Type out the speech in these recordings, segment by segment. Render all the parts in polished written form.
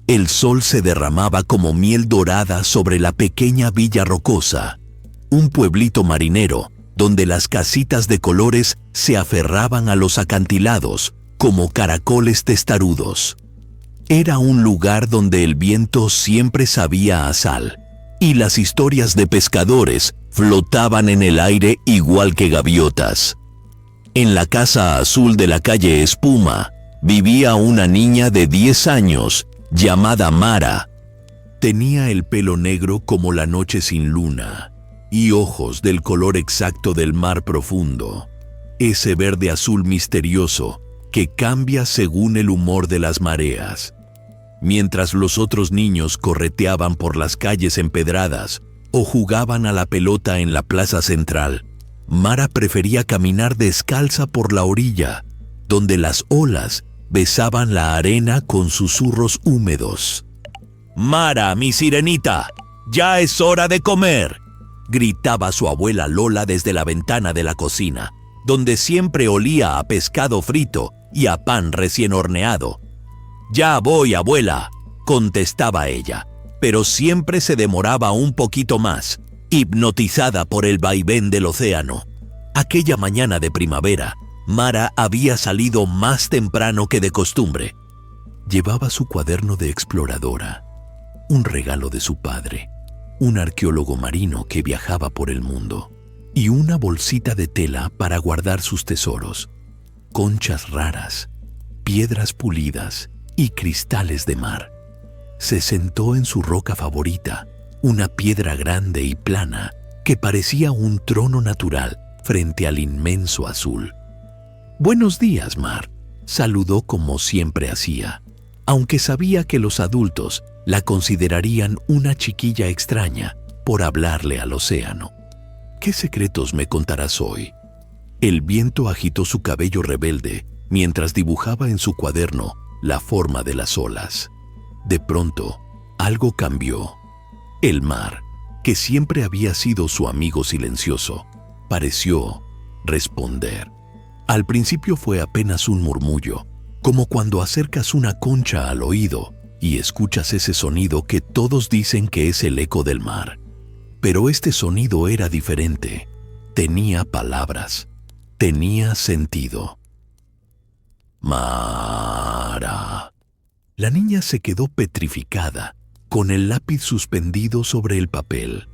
El sol se derramaba como miel dorada sobre la pequeña villa rocosa, un pueblito marinero donde las casitas de colores se aferraban a los acantilados como caracoles testarudos. Era un lugar donde el viento siempre sabía a sal y las historias de pescadores flotaban en el aire igual que gaviotas. En la casa azul de la calle Espuma vivía una niña de 10 años llamada Mara. Tenía el pelo negro como la noche sin luna y ojos del color exacto del mar profundo, ese verde azul misterioso que cambia según el humor de las mareas. Mientras los otros niños correteaban por las calles empedradas o jugaban a la pelota en la plaza central, Mara prefería caminar descalza por la orilla, donde las olas besaban la arena con susurros húmedos. «Mara, mi sirenita, ya es hora de comer», gritaba su abuela Lola desde la ventana de la cocina, donde siempre olía a pescado frito y a pan recién horneado. «Ya voy, abuela», contestaba ella, pero siempre se demoraba un poquito más, hipnotizada por el vaivén del océano. Aquella mañana de primavera, Mara había salido más temprano que de costumbre. Llevaba su cuaderno de exploradora, un regalo de su padre, un arqueólogo marino que viajaba por el mundo, y una bolsita de tela para guardar sus tesoros, conchas raras, piedras pulidas y cristales de mar. Se sentó en su roca favorita, una piedra grande y plana que parecía un trono natural frente al inmenso azul. «Buenos días, mar», saludó como siempre hacía, aunque sabía que los adultos la considerarían una chiquilla extraña por hablarle al océano. «¿Qué secretos me contarás hoy?». El viento agitó su cabello rebelde mientras dibujaba en su cuaderno la forma de las olas. De pronto, algo cambió. El mar, que siempre había sido su amigo silencioso, pareció responder. Al principio fue apenas un murmullo, como cuando acercas una concha al oído y escuchas ese sonido que todos dicen que es el eco del mar. Pero este sonido era diferente. Tenía palabras. Tenía sentido. «Mara». La niña se quedó petrificada, con el lápiz suspendido sobre el papel.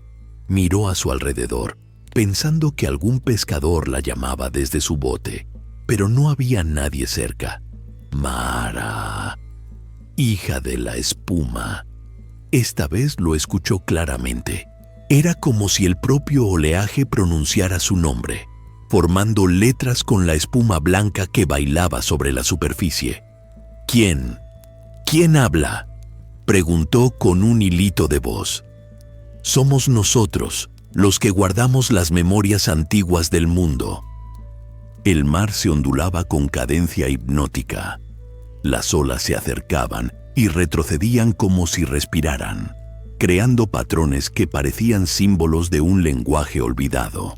Miró a su alrededor, pensando que algún pescador la llamaba desde su bote, pero no había nadie cerca. «Mara, hija de la espuma». Esta vez lo escuchó claramente. Era como si el propio oleaje pronunciara su nombre, formando letras con la espuma blanca que bailaba sobre la superficie. «¿Quién? ¿Quién habla?», preguntó con un hilito de voz. «Somos nosotros, los que guardamos las memorias antiguas del mundo». El mar se ondulaba con cadencia hipnótica. Las olas se acercaban y retrocedían como si respiraran, creando patrones que parecían símbolos de un lenguaje olvidado.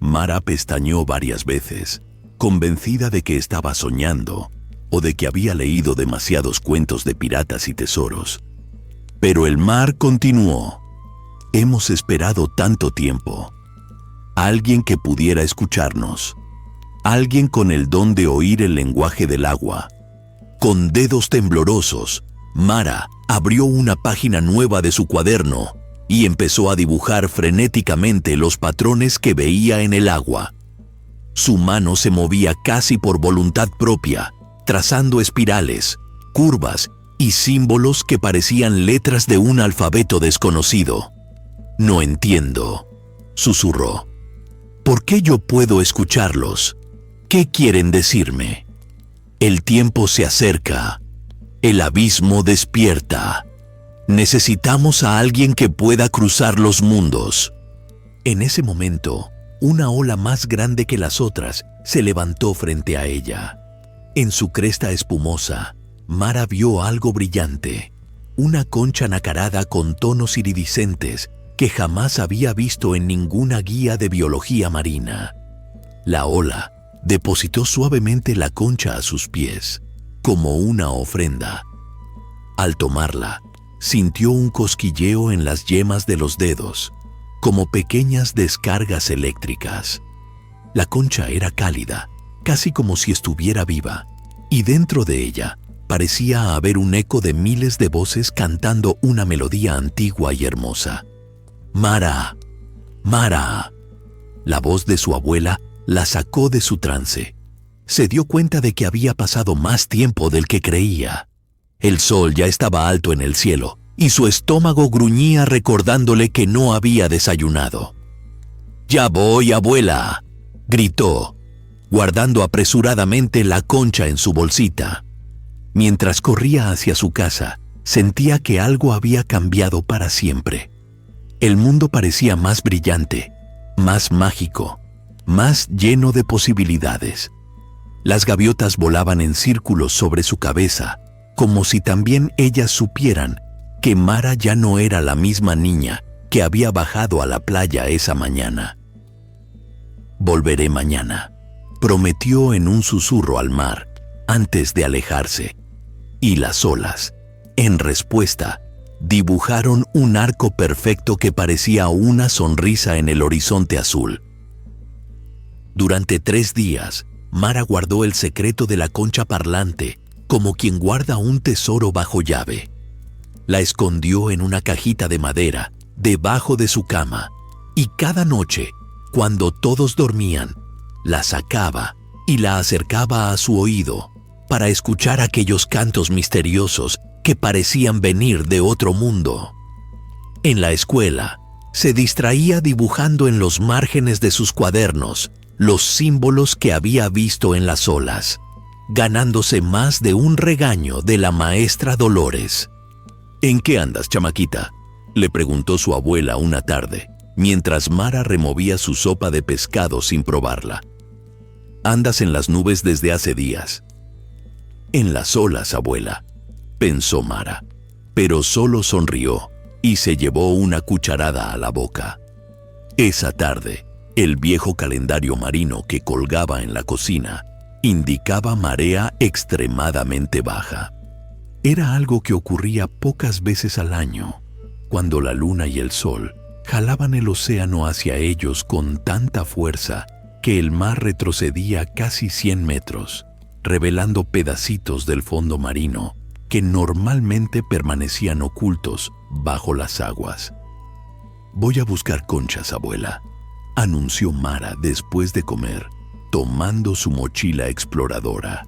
Mara pestañeó varias veces, convencida de que estaba soñando o de que había leído demasiados cuentos de piratas y tesoros. Pero el mar continuó. «Hemos esperado tanto tiempo. Alguien que pudiera escucharnos. Alguien con el don de oír el lenguaje del agua». Con dedos temblorosos, Mara abrió una página nueva de su cuaderno y empezó a dibujar frenéticamente los patrones que veía en el agua. Su mano se movía casi por voluntad propia, trazando espirales, curvas y símbolos que parecían letras de un alfabeto desconocido. «No entiendo», susurró. «¿Por qué yo puedo escucharlos? ¿Qué quieren decirme? El tiempo se acerca. El abismo despierta. Necesitamos a alguien que pueda cruzar los mundos». En ese momento, una ola más grande que las otras se levantó frente a ella. En su cresta espumosa, Mara vio algo brillante, una concha nacarada con tonos iridiscentes que jamás había visto en ninguna guía de biología marina. La ola depositó suavemente la concha a sus pies, como una ofrenda. Al tomarla, sintió un cosquilleo en las yemas de los dedos, como pequeñas descargas eléctricas. La concha era cálida, casi como si estuviera viva, y dentro de ella parecía haber un eco de miles de voces cantando una melodía antigua y hermosa. «Mara, Mara». La voz de su abuela la sacó de su trance. Se dio cuenta de que había pasado más tiempo del que creía. El sol ya estaba alto en el cielo y su estómago gruñía recordándole que no había desayunado. «Ya voy, abuela», gritó, guardando apresuradamente la concha en su bolsita. Mientras corría hacia su casa, sentía que algo había cambiado para siempre. El mundo parecía más brillante, más mágico, más lleno de posibilidades. Las gaviotas volaban en círculos sobre su cabeza, como si también ellas supieran que Mara ya no era la misma niña que había bajado a la playa esa mañana. «Volveré mañana», prometió en un susurro al mar antes de alejarse. Y las olas, en respuesta, dibujaron un arco perfecto que parecía una sonrisa en el horizonte azul. Durante 3 días, Mara guardó el secreto de la concha parlante como quien guarda un tesoro bajo llave. La escondió en una cajita de madera debajo de su cama y cada noche, cuando todos dormían, la sacaba y la acercaba a su oído para escuchar aquellos cantos misteriosos que parecían venir de otro mundo. En la escuela, se distraía dibujando en los márgenes de sus cuadernos los símbolos que había visto en las olas, ganándose más de un regaño de la maestra Dolores. «¿En qué andas, chamaquita?», le preguntó su abuela una tarde, mientras Mara removía su sopa de pescado sin probarla. «Andas en las nubes desde hace días». «En las olas, abuela», pensó Mara, pero solo sonrió y se llevó una cucharada a la boca. Esa tarde, el viejo calendario marino que colgaba en la cocina indicaba marea extremadamente baja. Era algo que ocurría pocas veces al año, cuando la luna y el sol jalaban el océano hacia ellos con tanta fuerza que el mar retrocedía casi 100 metros, revelando pedacitos del fondo marino que normalmente permanecían ocultos bajo las aguas. «Voy a buscar conchas, abuela», anunció Mara después de comer, tomando su mochila exploradora.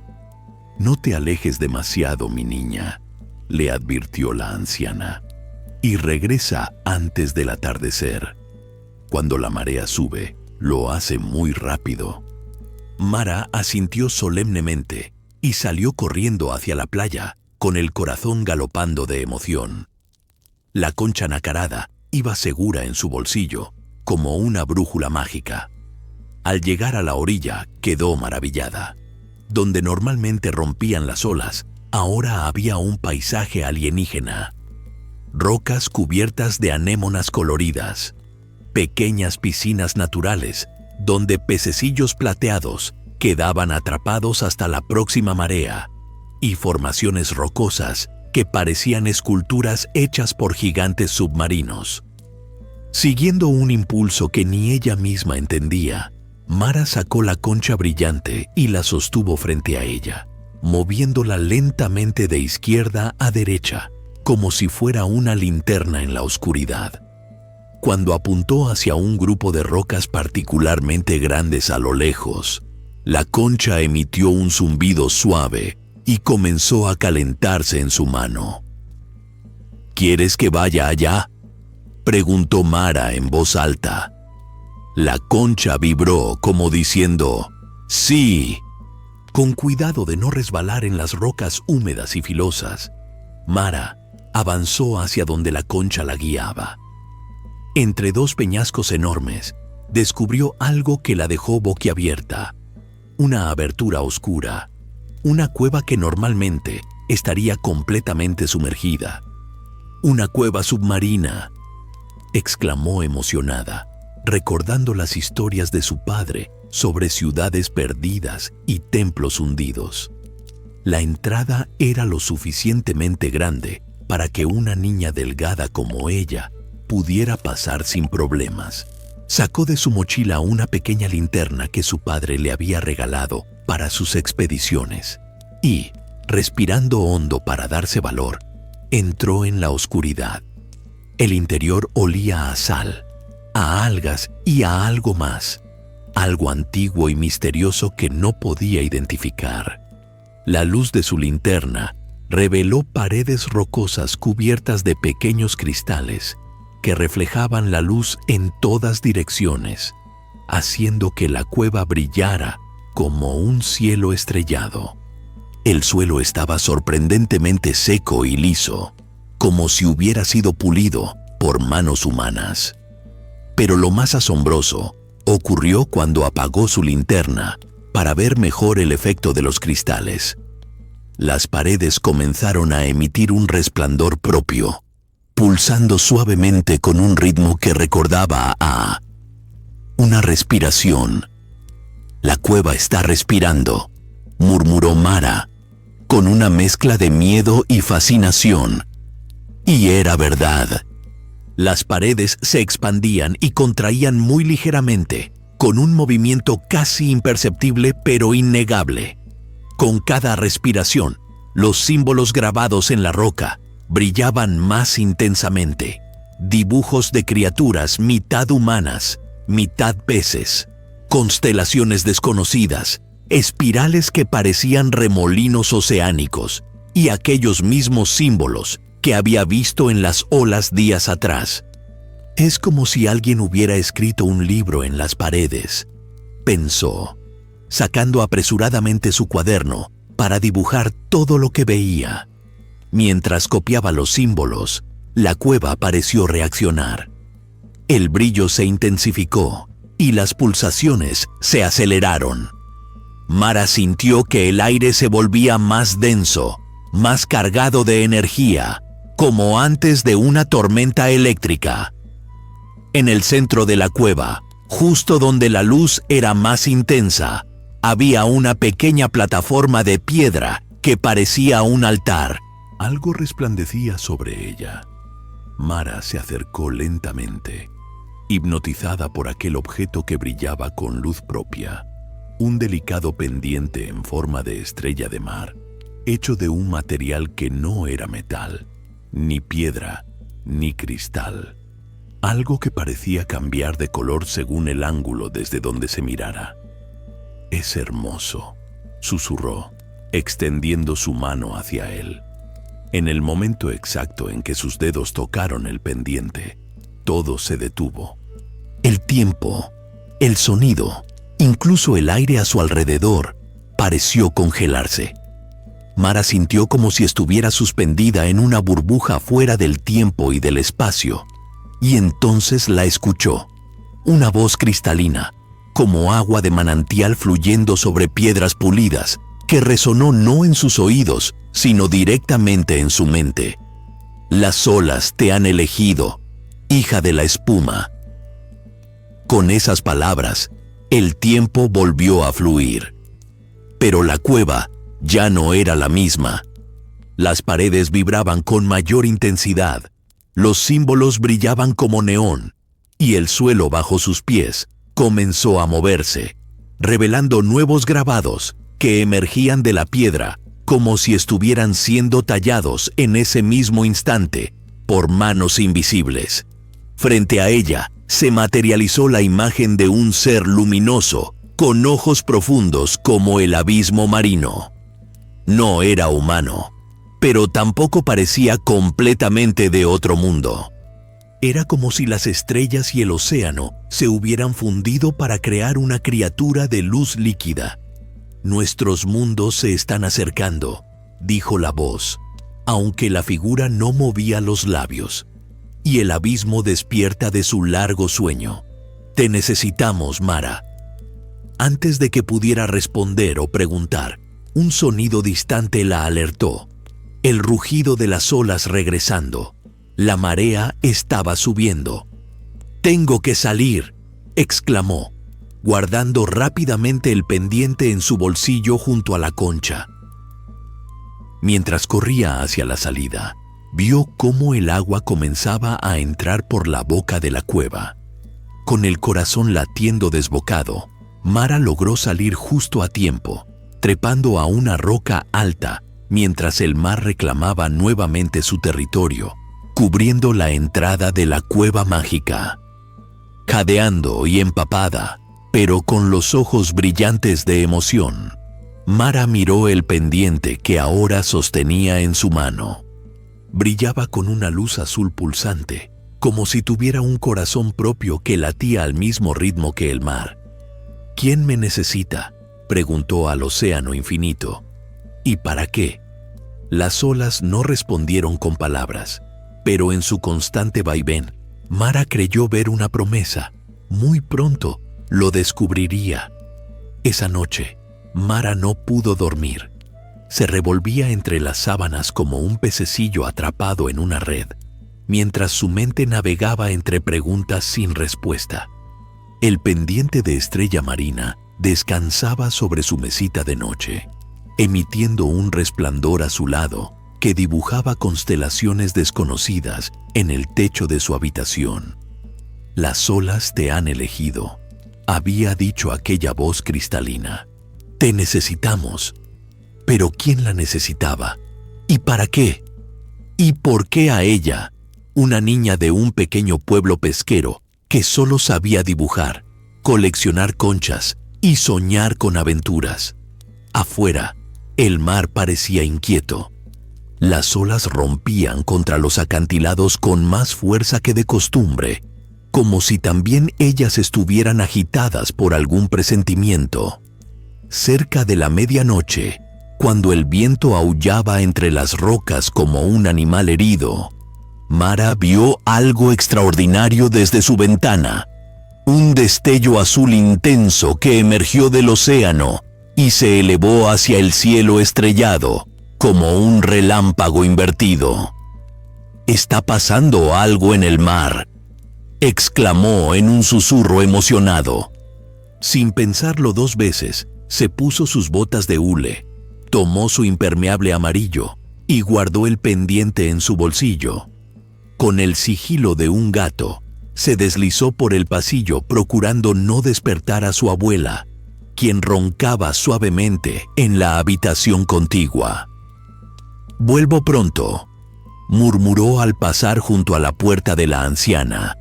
«No te alejes demasiado, mi niña», le advirtió la anciana, «y regresa antes del atardecer. Cuando la marea sube, lo hace muy rápido». Mara asintió solemnemente y salió corriendo hacia la playa, con el corazón galopando de emoción. La concha nacarada iba segura en su bolsillo, como una brújula mágica. Al llegar a la orilla, quedó maravillada. Donde normalmente rompían las olas, ahora había un paisaje alienígena. Rocas cubiertas de anémonas coloridas, pequeñas piscinas naturales, donde pececillos plateados quedaban atrapados hasta la próxima marea, y formaciones rocosas que parecían esculturas hechas por gigantes submarinos. Siguiendo un impulso que ni ella misma entendía, Mara sacó la concha brillante y la sostuvo frente a ella, moviéndola lentamente de izquierda a derecha, como si fuera una linterna en la oscuridad. Cuando apuntó hacia un grupo de rocas particularmente grandes a lo lejos, la concha emitió un zumbido suave y comenzó a calentarse en su mano. «¿Quieres que vaya allá?», preguntó Mara en voz alta. La concha vibró como diciendo «sí». Con cuidado de no resbalar en las rocas húmedas y filosas, Mara avanzó hacia donde la concha la guiaba. Entre 2 peñascos enormes, descubrió algo que la dejó boquiabierta. Una abertura oscura, una cueva que normalmente estaría completamente sumergida. «¡Una cueva submarina!», exclamó emocionada, recordando las historias de su padre sobre ciudades perdidas y templos hundidos. La entrada era lo suficientemente grande para que una niña delgada como ella pudiera pasar sin problemas. Sacó de su mochila una pequeña linterna que su padre le había regalado para sus expediciones y, respirando hondo para darse valor, entró en la oscuridad. El interior olía a sal, a algas y a algo más, algo antiguo y misterioso que no podía identificar. La luz de su linterna reveló paredes rocosas cubiertas de pequeños cristales que reflejaban la luz en todas direcciones, haciendo que la cueva brillara como un cielo estrellado. El suelo estaba sorprendentemente seco y liso, como si hubiera sido pulido por manos humanas. Pero lo más asombroso ocurrió cuando apagó su linterna para ver mejor el efecto de los cristales. Las paredes comenzaron a emitir un resplandor propio, pulsando suavemente con un ritmo que recordaba a una respiración. «La cueva está respirando», murmuró Mara, con una mezcla de miedo y fascinación. Y era verdad. Las paredes se expandían y contraían muy ligeramente, con un movimiento casi imperceptible pero innegable. Con cada respiración, los símbolos grabados en la roca brillaban más intensamente. Dibujos de criaturas mitad humanas, mitad peces, constelaciones desconocidas, espirales que parecían remolinos oceánicos y aquellos mismos símbolos que había visto en las olas días atrás. «Es como si alguien hubiera escrito un libro en las paredes», pensó, sacando apresuradamente su cuaderno para dibujar todo lo que veía. Mientras copiaba los símbolos, la cueva pareció reaccionar. El brillo se intensificó y las pulsaciones se aceleraron. Mara sintió que el aire se volvía más denso, más cargado de energía, como antes de una tormenta eléctrica. En el centro de la cueva, justo donde la luz era más intensa, había una pequeña plataforma de piedra que parecía un altar. Algo resplandecía sobre ella. Mara se acercó lentamente, hipnotizada por aquel objeto que brillaba con luz propia. Un delicado pendiente en forma de estrella de mar, hecho de un material que no era metal, ni piedra, ni cristal. Algo que parecía cambiar de color según el ángulo desde donde se mirara. «Es hermoso», susurró, extendiendo su mano hacia él. En el momento exacto en que sus dedos tocaron el pendiente, todo se detuvo. El tiempo, el sonido, incluso el aire a su alrededor, pareció congelarse. Mara sintió como si estuviera suspendida en una burbuja fuera del tiempo y del espacio, y entonces la escuchó. Una voz cristalina, como agua de manantial fluyendo sobre piedras pulidas, que resonó no en sus oídos, sino directamente en su mente. «Las olas te han elegido, hija de la espuma». Con esas palabras, el tiempo volvió a fluir. Pero la cueva ya no era la misma. Las paredes vibraban con mayor intensidad, los símbolos brillaban como neón, y el suelo bajo sus pies comenzó a moverse, revelando nuevos grabados que emergían de la piedra como si estuvieran siendo tallados en ese mismo instante por manos invisibles. Frente a ella se materializó la imagen de un ser luminoso con ojos profundos como el abismo marino. No era humano, pero tampoco parecía completamente de otro mundo. Era como si las estrellas y el océano se hubieran fundido para crear una criatura de luz líquida. «Nuestros mundos se están acercando», dijo la voz, aunque la figura no movía los labios. «Y el abismo despierta de su largo sueño. Te necesitamos, Mara». Antes de que pudiera responder o preguntar, un sonido distante la alertó. El rugido de las olas regresando. La marea estaba subiendo. «Tengo que salir», exclamó, guardando rápidamente el pendiente en su bolsillo junto a la concha. Mientras corría hacia la salida, vio cómo el agua comenzaba a entrar por la boca de la cueva. Con el corazón latiendo desbocado, Mara logró salir justo a tiempo, trepando a una roca alta mientras el mar reclamaba nuevamente su territorio, cubriendo la entrada de la cueva mágica. Jadeando y empapada, pero con los ojos brillantes de emoción, Mara miró el pendiente que ahora sostenía en su mano. Brillaba con una luz azul pulsante, como si tuviera un corazón propio que latía al mismo ritmo que el mar. ¿Quién me necesita?, preguntó al océano infinito. ¿Y para qué? Las olas no respondieron con palabras, pero en su constante vaivén, Mara creyó ver una promesa. Muy pronto lo descubriría. Esa noche, Mara no pudo dormir. Se revolvía entre las sábanas como un pececillo atrapado en una red, mientras su mente navegaba entre preguntas sin respuesta. El pendiente de estrella marina descansaba sobre su mesita de noche, emitiendo un resplandor azulado que dibujaba constelaciones desconocidas en el techo de su habitación. «Las olas te han elegido», había dicho aquella voz cristalina. «Te necesitamos». Pero ¿quién la necesitaba? ¿Y para qué? ¿Y por qué a ella, una niña de un pequeño pueblo pesquero que solo sabía dibujar, coleccionar conchas y soñar con aventuras? Afuera, el mar parecía inquieto. Las olas rompían contra los acantilados con más fuerza que de costumbre, como si también ellas estuvieran agitadas por algún presentimiento. Cerca de la medianoche, cuando el viento aullaba entre las rocas como un animal herido, Mara vio algo extraordinario desde su ventana. Un destello azul intenso que emergió del océano y se elevó hacia el cielo estrellado, como un relámpago invertido. «Está pasando algo en el mar», exclamó en un susurro emocionado. Sin pensarlo dos veces, se puso sus botas de hule, tomó su impermeable amarillo y guardó el pendiente en su bolsillo. Con el sigilo de un gato, se deslizó por el pasillo procurando no despertar a su abuela, quien roncaba suavemente en la habitación contigua. «Vuelvo pronto», murmuró al pasar junto a la puerta de la anciana.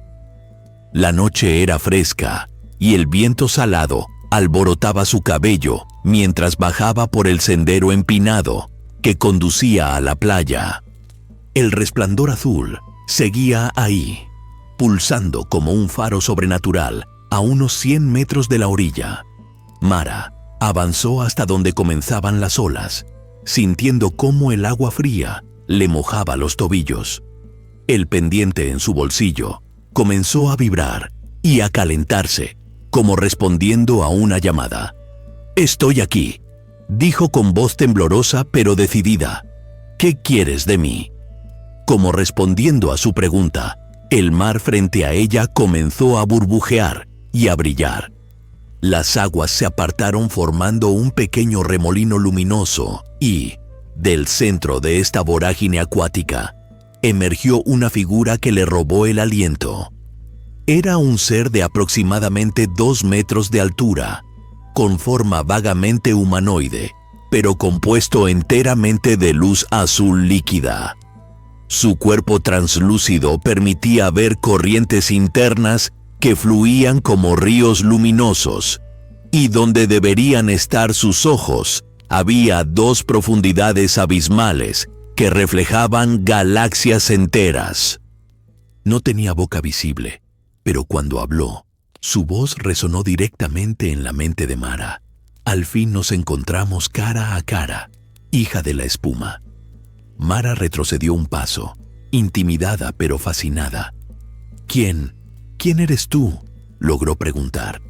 La noche era fresca y el viento salado alborotaba su cabello mientras bajaba por el sendero empinado que conducía a la playa. El resplandor azul seguía ahí, pulsando como un faro sobrenatural a unos 100 metros de la orilla. Mara avanzó hasta donde comenzaban las olas, sintiendo cómo el agua fría le mojaba los tobillos. El pendiente en su bolsillo comenzó a vibrar y a calentarse, como respondiendo a una llamada. «Estoy aquí», dijo con voz temblorosa pero decidida. «¿Qué quieres de mí?». Como respondiendo a su pregunta, el mar frente a ella comenzó a burbujear y a brillar. Las aguas se apartaron formando un pequeño remolino luminoso y, del centro de esta vorágine acuática, emergió una figura que le robó el aliento. Era un ser de aproximadamente 2 metros de altura, con forma vagamente humanoide, pero compuesto enteramente de luz azul líquida. Su cuerpo translúcido permitía ver corrientes internas que fluían como ríos luminosos, y donde deberían estar sus ojos, había 2 profundidades abismales que reflejaban galaxias enteras. No tenía boca visible, pero cuando habló, su voz resonó directamente en la mente de Mara. «Al fin nos encontramos cara a cara, hija de la espuma». Mara retrocedió un paso, intimidada pero fascinada. «¿Quién eres tú?», logró preguntar.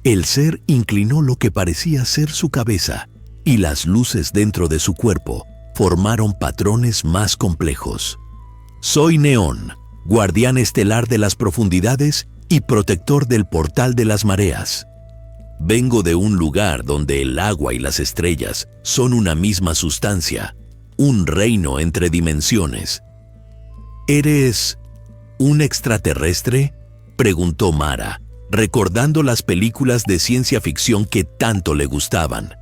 El ser inclinó lo que parecía ser su cabeza, y las luces dentro de su cuerpo formaron patrones más complejos. «Soy Neón, guardián estelar de las profundidades y protector del portal de las mareas. Vengo de un lugar donde el agua y las estrellas son una misma sustancia, un reino entre dimensiones, ¿Eres un extraterrestre?, preguntó Mara, recordando las películas de ciencia ficción que tanto le gustaban.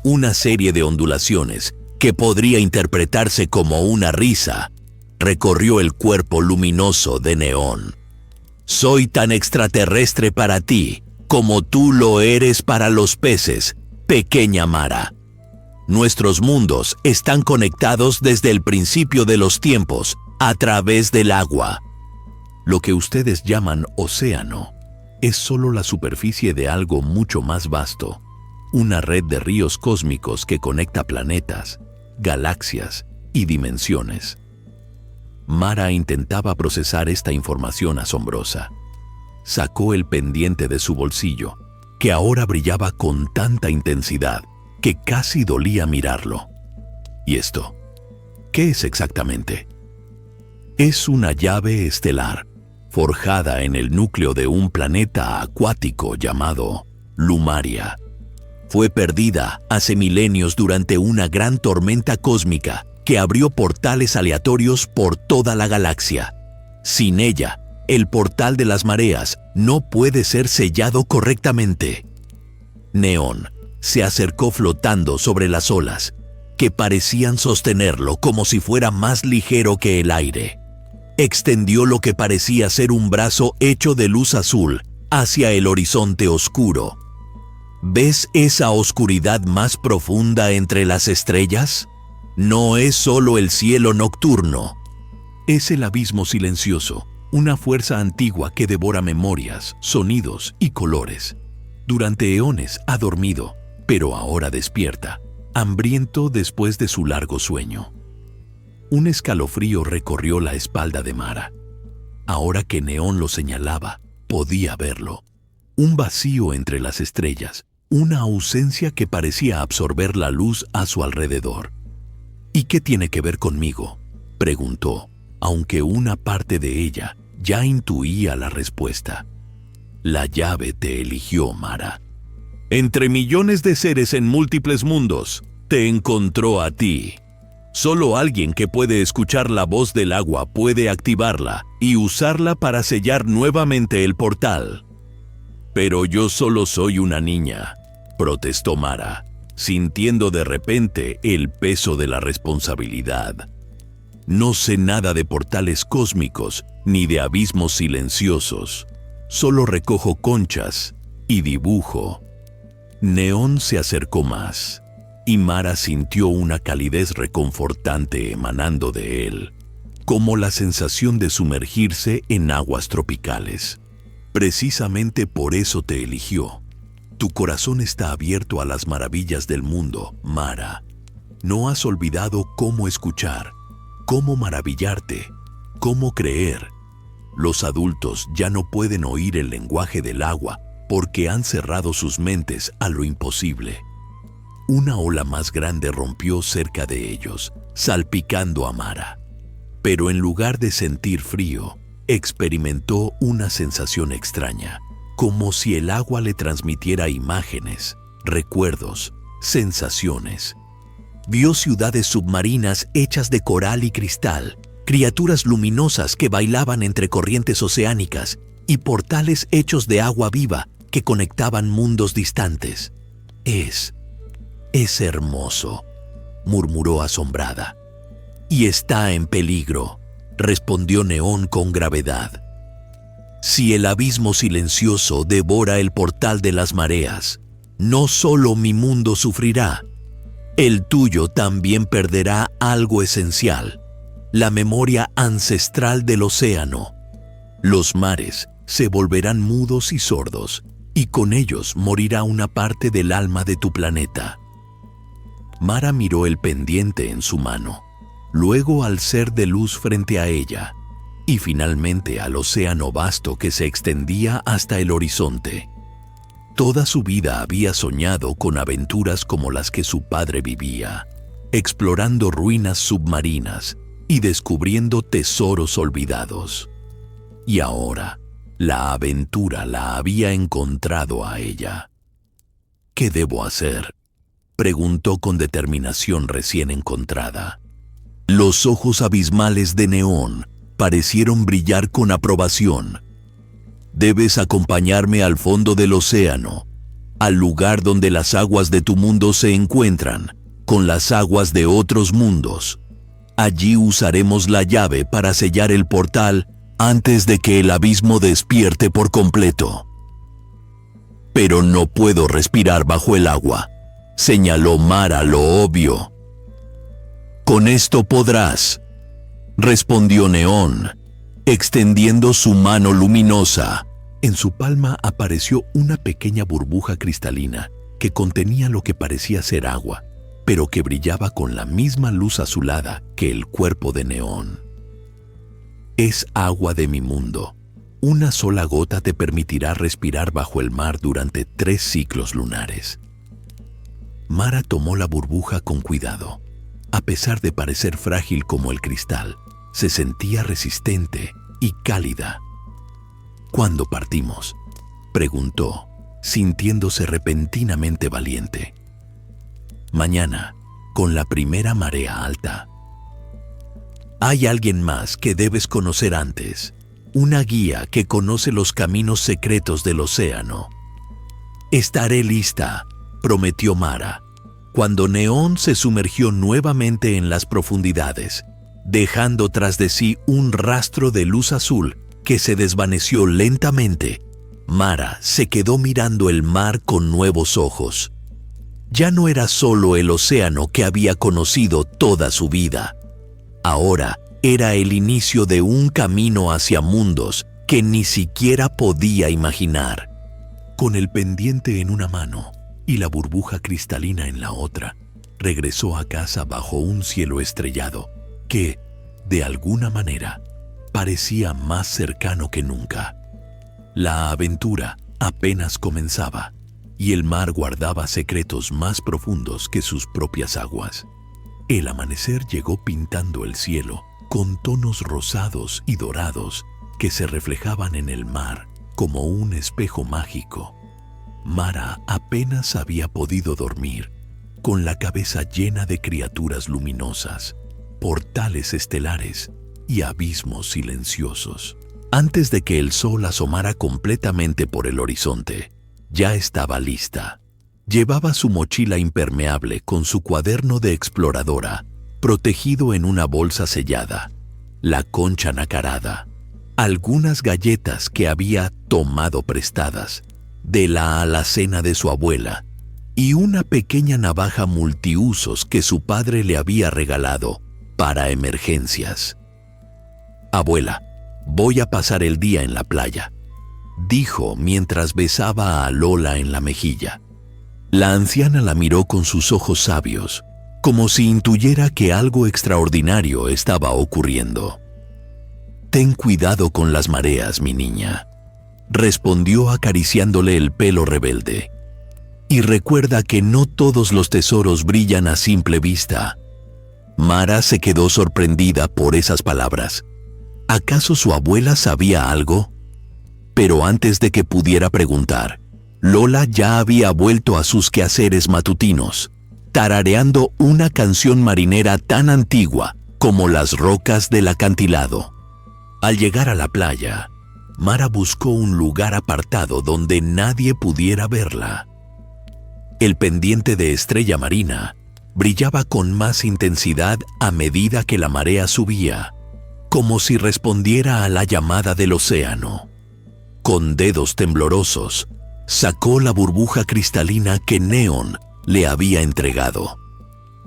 Una serie de ondulaciones, que podría interpretarse como una risa, recorrió el cuerpo luminoso de Neón. Soy tan extraterrestre para ti, como tú lo eres para los peces, pequeña Mara. Nuestros mundos están conectados desde el principio de los tiempos, a través del agua. Lo que ustedes llaman océano es solo la superficie de algo mucho más vasto, una red de ríos cósmicos que conecta planetas, galaxias y dimensiones. Mara intentaba procesar esta información asombrosa. Sacó el pendiente de su bolsillo, que ahora brillaba con tanta intensidad que casi dolía mirarlo. ¿Y esto? ¿Qué es exactamente? Es una llave estelar, forjada en el núcleo de un planeta acuático llamado Lumaria. Fue perdida hace milenios durante una gran tormenta cósmica que abrió portales aleatorios por toda la galaxia. Sin ella, el portal de las mareas no puede ser sellado correctamente. Neón se acercó flotando sobre las olas, que parecían sostenerlo como si fuera más ligero que el aire. Extendió lo que parecía ser un brazo hecho de luz azul hacia el horizonte oscuro. ¿Ves esa oscuridad más profunda entre las estrellas? No es solo el cielo nocturno. Es el abismo silencioso, una fuerza antigua que devora memorias, sonidos y colores. Durante eones ha dormido, pero ahora despierta, hambriento después de su largo sueño. Un escalofrío recorrió la espalda de Mara. Ahora que Neón lo señalaba, podía verlo. Un vacío entre las estrellas, una ausencia que parecía absorber la luz a su alrededor. ¿Y qué tiene que ver conmigo?, preguntó, aunque una parte de ella ya intuía la respuesta. La llave te eligió, Mara. Entre millones de seres en múltiples mundos, te encontró a ti. Solo alguien que puede escuchar la voz del agua puede activarla y usarla para sellar nuevamente el portal. Pero yo solo soy una niña, protestó Mara, sintiendo de repente el peso de la responsabilidad. No sé nada de portales cósmicos ni de abismos silenciosos. Solo recojo conchas y dibujo. Neón se acercó más, y Mara sintió una calidez reconfortante emanando de él, como la sensación de sumergirse en aguas tropicales. Precisamente por eso te eligió. Tu corazón está abierto a las maravillas del mundo, Mara. No has olvidado cómo escuchar, cómo maravillarte, cómo creer. Los adultos ya no pueden oír el lenguaje del agua porque han cerrado sus mentes a lo imposible. Una ola más grande rompió cerca de ellos, salpicando a Mara. Pero en lugar de sentir frío, experimentó una sensación extraña, como si el agua le transmitiera imágenes, recuerdos, sensaciones. Vio ciudades submarinas hechas de coral y cristal, criaturas luminosas que bailaban entre corrientes oceánicas y portales hechos de agua viva que conectaban mundos distantes. Es hermoso, murmuró asombrada. Y está en peligro, respondió Neón con gravedad. Si el abismo silencioso devora el portal de las mareas, no solo mi mundo sufrirá, el tuyo también perderá algo esencial, la memoria ancestral del océano. Los mares se volverán mudos y sordos, y con ellos morirá una parte del alma de tu planeta. Mara miró el pendiente en su mano, luego al ser de luz frente a ella, y finalmente al océano vasto que se extendía hasta el horizonte. Toda su vida había soñado con aventuras como las que su padre vivía, explorando ruinas submarinas y descubriendo tesoros olvidados. Y ahora, la aventura la había encontrado a ella. ¿Qué debo hacer?, preguntó con determinación recién encontrada. Los ojos abismales de Neón parecieron brillar con aprobación. Debes acompañarme al fondo del océano, al lugar donde las aguas de tu mundo se encuentran con las aguas de otros mundos. Allí usaremos la llave para sellar el portal antes de que el abismo despierte por completo. Pero no puedo respirar bajo el agua, señaló Mara lo obvio. Con esto podrás, respondió Neón, extendiendo su mano luminosa. En su palma apareció una pequeña burbuja cristalina que contenía lo que parecía ser agua, pero que brillaba con la misma luz azulada que el cuerpo de Neón. Es agua de mi mundo. Una sola gota te permitirá respirar bajo el mar durante 3 ciclos lunares. Mara tomó la burbuja con cuidado. A pesar de parecer frágil como el cristal, se sentía resistente y cálida. ¿Cuándo partimos?, preguntó, sintiéndose repentinamente valiente. Mañana, con la primera marea alta. Hay alguien más que debes conocer antes, una guía que conoce los caminos secretos del océano. Estaré lista, prometió Mara, cuando Neón se sumergió nuevamente en las profundidades, dejando tras de sí un rastro de luz azul que se desvaneció lentamente. Mara se quedó mirando el mar con nuevos ojos. Ya no era solo el océano que había conocido toda su vida. Ahora era el inicio de un camino hacia mundos que ni siquiera podía imaginar. Con el pendiente en una mano y la burbuja cristalina en la otra, regresó a casa bajo un cielo estrellado que, de alguna manera, parecía más cercano que nunca. La aventura apenas comenzaba y el mar guardaba secretos más profundos que sus propias aguas. El amanecer llegó pintando el cielo con tonos rosados y dorados que se reflejaban en el mar como un espejo mágico. Mara apenas había podido dormir, con la cabeza llena de criaturas luminosas, portales estelares y abismos silenciosos. Antes de que el sol asomara completamente por el horizonte, ya estaba lista. Llevaba su mochila impermeable con su cuaderno de exploradora, protegido en una bolsa sellada, la concha nacarada, algunas galletas que había tomado prestadas de la alacena de su abuela y una pequeña navaja multiusos que su padre le había regalado para emergencias. «Abuela, voy a pasar el día en la playa», dijo mientras besaba a Lola en la mejilla. La anciana la miró con sus ojos sabios, como si intuyera que algo extraordinario estaba ocurriendo. «Ten cuidado con las mareas, mi niña», respondió acariciándole el pelo rebelde. «Y recuerda que no todos los tesoros brillan a simple vista». Mara se quedó sorprendida por esas palabras. ¿Acaso su abuela sabía algo? Pero antes de que pudiera preguntar, Lola ya había vuelto a sus quehaceres matutinos, tarareando una canción marinera tan antigua como las rocas del acantilado. Al llegar a la playa, Mara buscó un lugar apartado donde nadie pudiera verla. El pendiente de estrella marina brillaba con más intensidad a medida que la marea subía, como si respondiera a la llamada del océano. Con dedos temblorosos, sacó la burbuja cristalina que Neón le había entregado.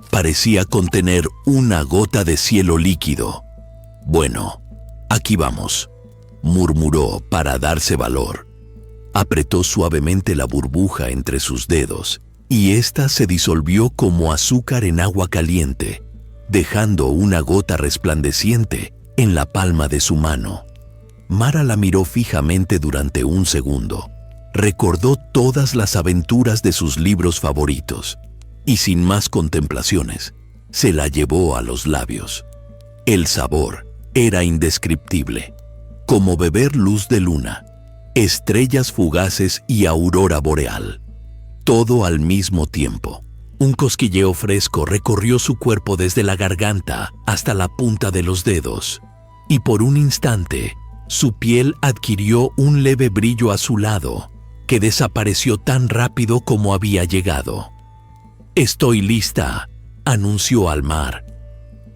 Parecía contener una gota de cielo líquido. «Bueno, aquí vamos», murmuró para darse valor. Apretó suavemente la burbuja entre sus dedos y ésta se disolvió como azúcar en agua caliente, dejando una gota resplandeciente en la palma de su mano. Mara la miró fijamente durante un segundo. Recordó todas las aventuras de sus libros favoritos y sin más contemplaciones, se la llevó a los labios. El sabor era indescriptible, como beber luz de luna, estrellas fugaces y aurora boreal. Todo al mismo tiempo. Un cosquilleo fresco recorrió su cuerpo desde la garganta hasta la punta de los dedos, y por un instante su piel adquirió un leve brillo azulado que desapareció tan rápido como había llegado. «Estoy lista», anunció al mar.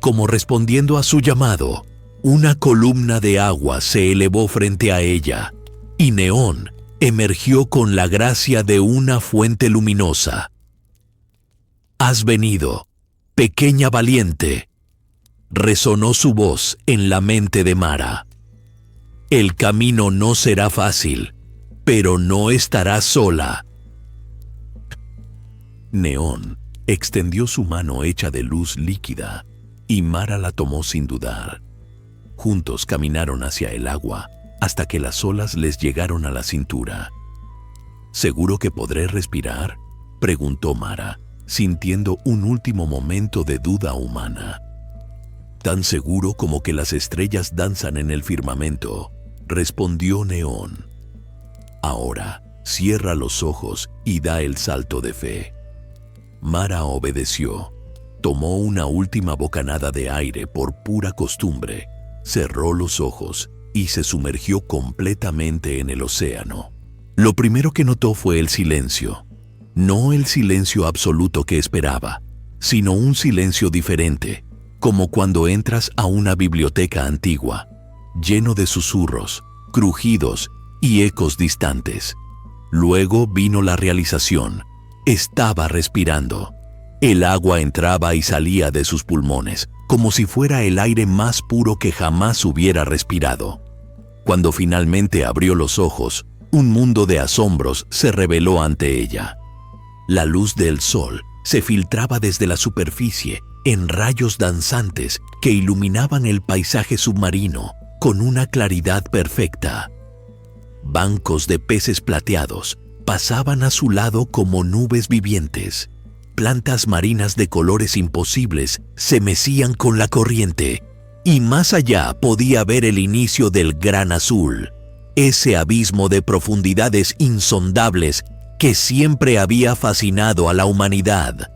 Como respondiendo a su llamado, una columna de agua se elevó frente a ella, y Neón emergió con la gracia de una fuente luminosa. «Has venido, pequeña valiente», resonó su voz en la mente de Mara. «El camino no será fácil, pero no estarás sola». Neón extendió su mano hecha de luz líquida y Mara la tomó sin dudar. Juntos caminaron hacia el agua hasta que las olas les llegaron a la cintura. «¿Seguro que podré respirar?», preguntó Mara, sintiendo un último momento de duda humana. «Tan seguro como que las estrellas danzan en el firmamento», respondió Neón. «Ahora, cierra los ojos y da el salto de fe». Mara obedeció. Tomó una última bocanada de aire por pura costumbre, cerró los ojos y se sumergió completamente en el océano. Lo primero que notó fue el silencio. No el silencio absoluto que esperaba, sino un silencio diferente, como cuando entras a una biblioteca antigua, lleno de susurros, crujidos y ecos distantes. Luego vino la realización. Estaba respirando. El agua entraba y salía de sus pulmones, como si fuera el aire más puro que jamás hubiera respirado. Cuando finalmente abrió los ojos, un mundo de asombros se reveló ante ella. La luz del sol se filtraba desde la superficie en rayos danzantes que iluminaban el paisaje submarino con una claridad perfecta. Bancos de peces plateados pasaban a su lado como nubes vivientes. Plantas marinas de colores imposibles se mecían con la corriente, y más allá podía ver el inicio del Gran Azul, ese abismo de profundidades insondables que siempre había fascinado a la humanidad.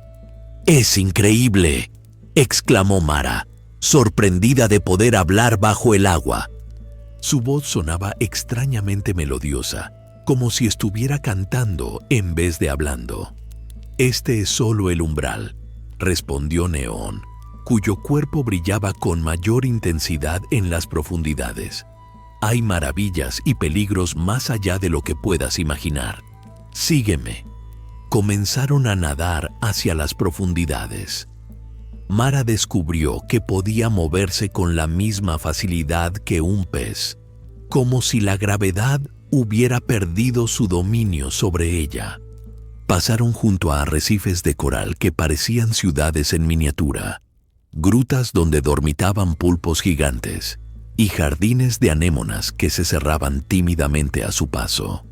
«Es increíble», exclamó Mara, sorprendida de poder hablar bajo el agua. Su voz sonaba extrañamente melodiosa, como si estuviera cantando en vez de hablando. «Este es solo el umbral», respondió Neón, cuyo cuerpo brillaba con mayor intensidad en las profundidades. «Hay maravillas y peligros más allá de lo que puedas imaginar. Sígueme». Comenzaron a nadar hacia las profundidades. Mara descubrió que podía moverse con la misma facilidad que un pez, como si la gravedad hubiera perdido su dominio sobre ella. Pasaron junto a arrecifes de coral que parecían ciudades en miniatura, grutas donde dormitaban pulpos gigantes y jardines de anémonas que se cerraban tímidamente a su paso.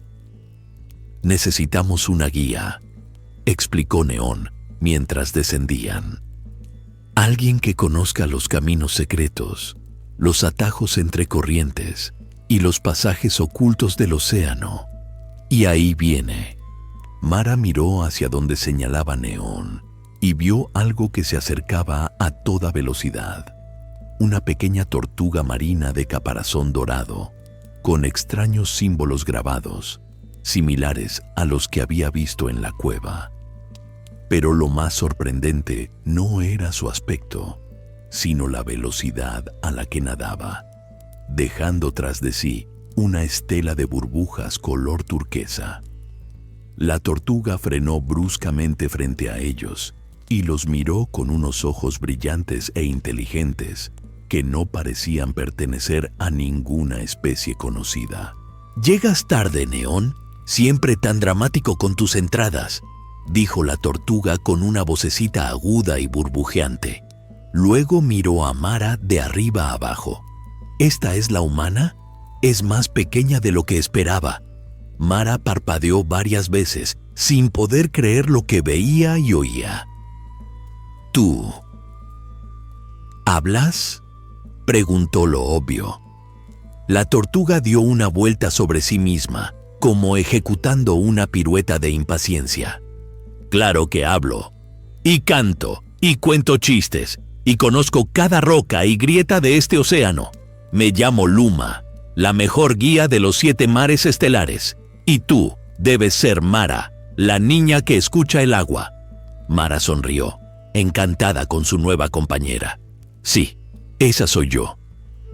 «Necesitamos una guía», explicó Neón mientras descendían. «Alguien que conozca los caminos secretos, los atajos entre corrientes y los pasajes ocultos del océano. Y ahí viene». Mara miró hacia donde señalaba Neón y vio algo que se acercaba a toda velocidad. Una pequeña tortuga marina de caparazón dorado, con extraños símbolos grabados, similares a los que había visto en la cueva. Pero lo más sorprendente no era su aspecto, sino la velocidad a la que nadaba, dejando tras de sí una estela de burbujas color turquesa. La tortuga frenó bruscamente frente a ellos y los miró con unos ojos brillantes e inteligentes que no parecían pertenecer a ninguna especie conocida. «Llegas tarde, Neón, siempre tan dramático con tus entradas», dijo la tortuga con una vocecita aguda y burbujeante. Luego miró a Mara de arriba a abajo. «¿Esta es la humana? Es más pequeña de lo que esperaba». Mara parpadeó varias veces, sin poder creer lo que veía y oía. «¿Tú hablas?», preguntó lo obvio. La tortuga dio una vuelta sobre sí misma, como ejecutando una pirueta de impaciencia. «Claro que hablo, y canto, y cuento chistes, y conozco cada roca y grieta de este océano. Me llamo Luma, la mejor guía de los 7 mares estelares. Y tú debes ser Mara, la niña que escucha el agua. Mara sonrió, encantada con su nueva compañera. Sí, esa soy yo.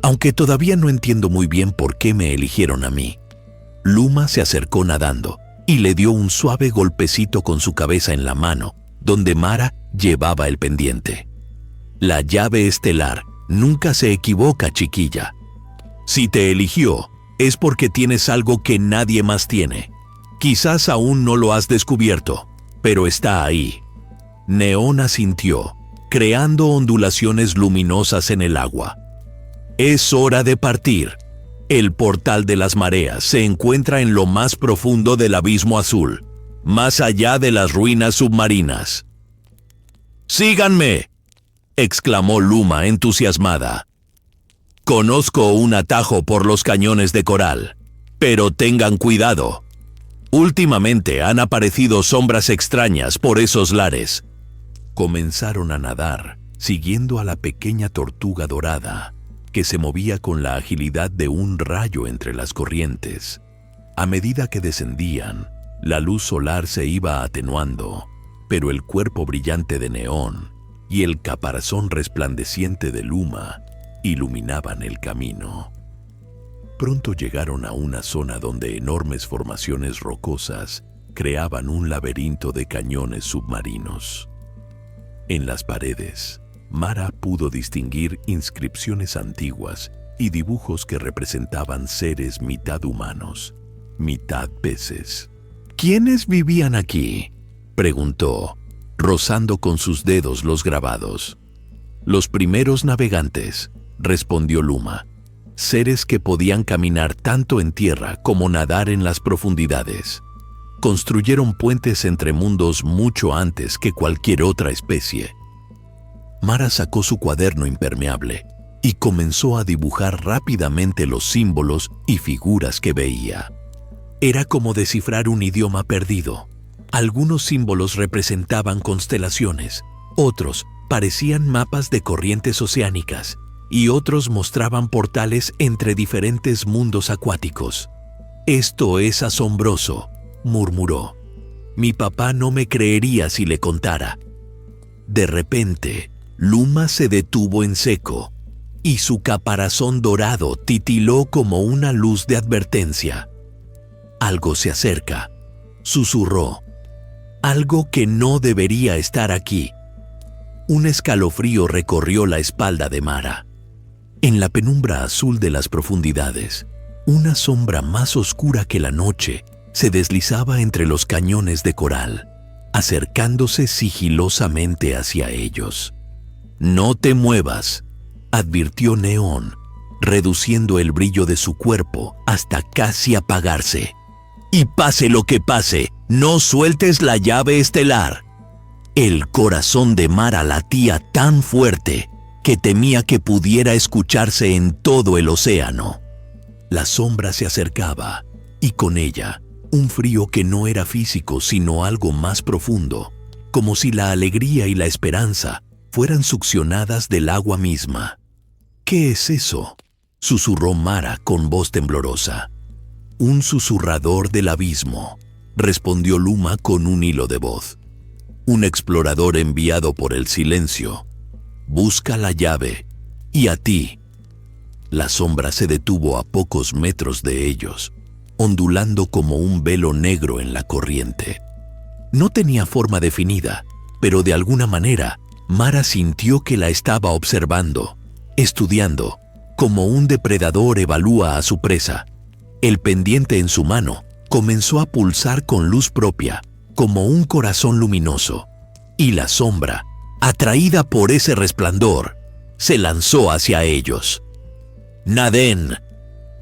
Aunque todavía no entiendo muy bien por qué me eligieron a mí. Luma se acercó nadando y le dio un suave golpecito con su cabeza en la mano, donde Mara llevaba el pendiente. La llave estelar nunca se equivoca, chiquilla. Si te eligió, es porque tienes algo que nadie más tiene. Quizás aún no lo has descubierto, pero está ahí. Neón asintió, creando ondulaciones luminosas en el agua. Es hora de partir. El portal de las mareas se encuentra en lo más profundo del abismo azul, más allá de las ruinas submarinas. ¡Síganme!, exclamó Luma entusiasmada. Conozco un atajo por los cañones de coral, pero tengan cuidado. Últimamente han aparecido sombras extrañas por esos lares. Comenzaron a nadar, siguiendo a la pequeña tortuga dorada, que se movía con la agilidad de un rayo entre las corrientes. A medida que descendían, la luz solar se iba atenuando, pero el cuerpo brillante de Neón y el caparazón resplandeciente de Luma iluminaban el camino. Pronto llegaron a una zona donde enormes formaciones rocosas creaban un laberinto de cañones submarinos. En las paredes, Mara pudo distinguir inscripciones antiguas y dibujos que representaban seres mitad humanos, mitad peces. ¿Quiénes vivían aquí?, preguntó, rozando con sus dedos los grabados. Los primeros navegantes, respondió Luma, seres que podían caminar tanto en tierra como nadar en las profundidades. Construyeron puentes entre mundos mucho antes que cualquier otra especie. Mara sacó su cuaderno impermeable y comenzó a dibujar rápidamente los símbolos y figuras que veía. Era como descifrar un idioma perdido. Algunos símbolos representaban constelaciones, otros parecían mapas de corrientes oceánicas y otros mostraban portales entre diferentes mundos acuáticos. «Esto es asombroso», murmuró. «Mi papá no me creería si le contara». De repente, Luma se detuvo en seco y su caparazón dorado titiló como una luz de advertencia. «Algo se acerca», susurró. «Algo que no debería estar aquí». Un escalofrío recorrió la espalda de Mara. En la penumbra azul de las profundidades, una sombra más oscura que la noche se deslizaba entre los cañones de coral, acercándose sigilosamente hacia ellos. «No te muevas», advirtió Neón, reduciendo el brillo de su cuerpo hasta casi apagarse. «Y pase lo que pase, no sueltes la llave estelar». El corazón de Mara latía tan fuerte que temía que pudiera escucharse en todo el océano. La sombra se acercaba, y con ella, un frío que no era físico sino algo más profundo, como si la alegría y la esperanza fueran succionadas del agua misma. «¿Qué es eso?», susurró Mara con voz temblorosa. «Un susurrador del abismo», respondió Luma con un hilo de voz. «Un explorador enviado por el silencio. Busca la llave. Y a ti». La sombra se detuvo a pocos metros de ellos, ondulando como un velo negro en la corriente. No tenía forma definida, pero de alguna manera, Mara sintió que la estaba observando, estudiando, como un depredador evalúa a su presa. El pendiente en su mano comenzó a pulsar con luz propia, como un corazón luminoso, y la sombra, atraída por ese resplandor, se lanzó hacia ellos. «¡Naden!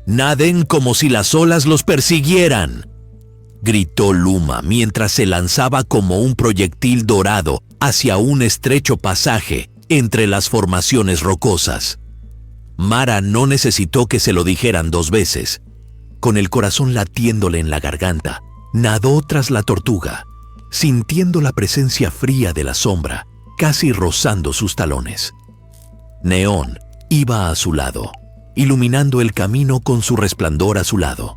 ¡Naden como si las olas los persiguieran!», gritó Luma mientras se lanzaba como un proyectil dorado hacia un estrecho pasaje entre las formaciones rocosas. Mara no necesitó que se lo dijeran 2 veces. Con el corazón latiéndole en la garganta, nadó tras la tortuga, sintiendo la presencia fría de la sombra, casi rozando sus talones. Neón iba a su lado, iluminando el camino con su resplandor azulado.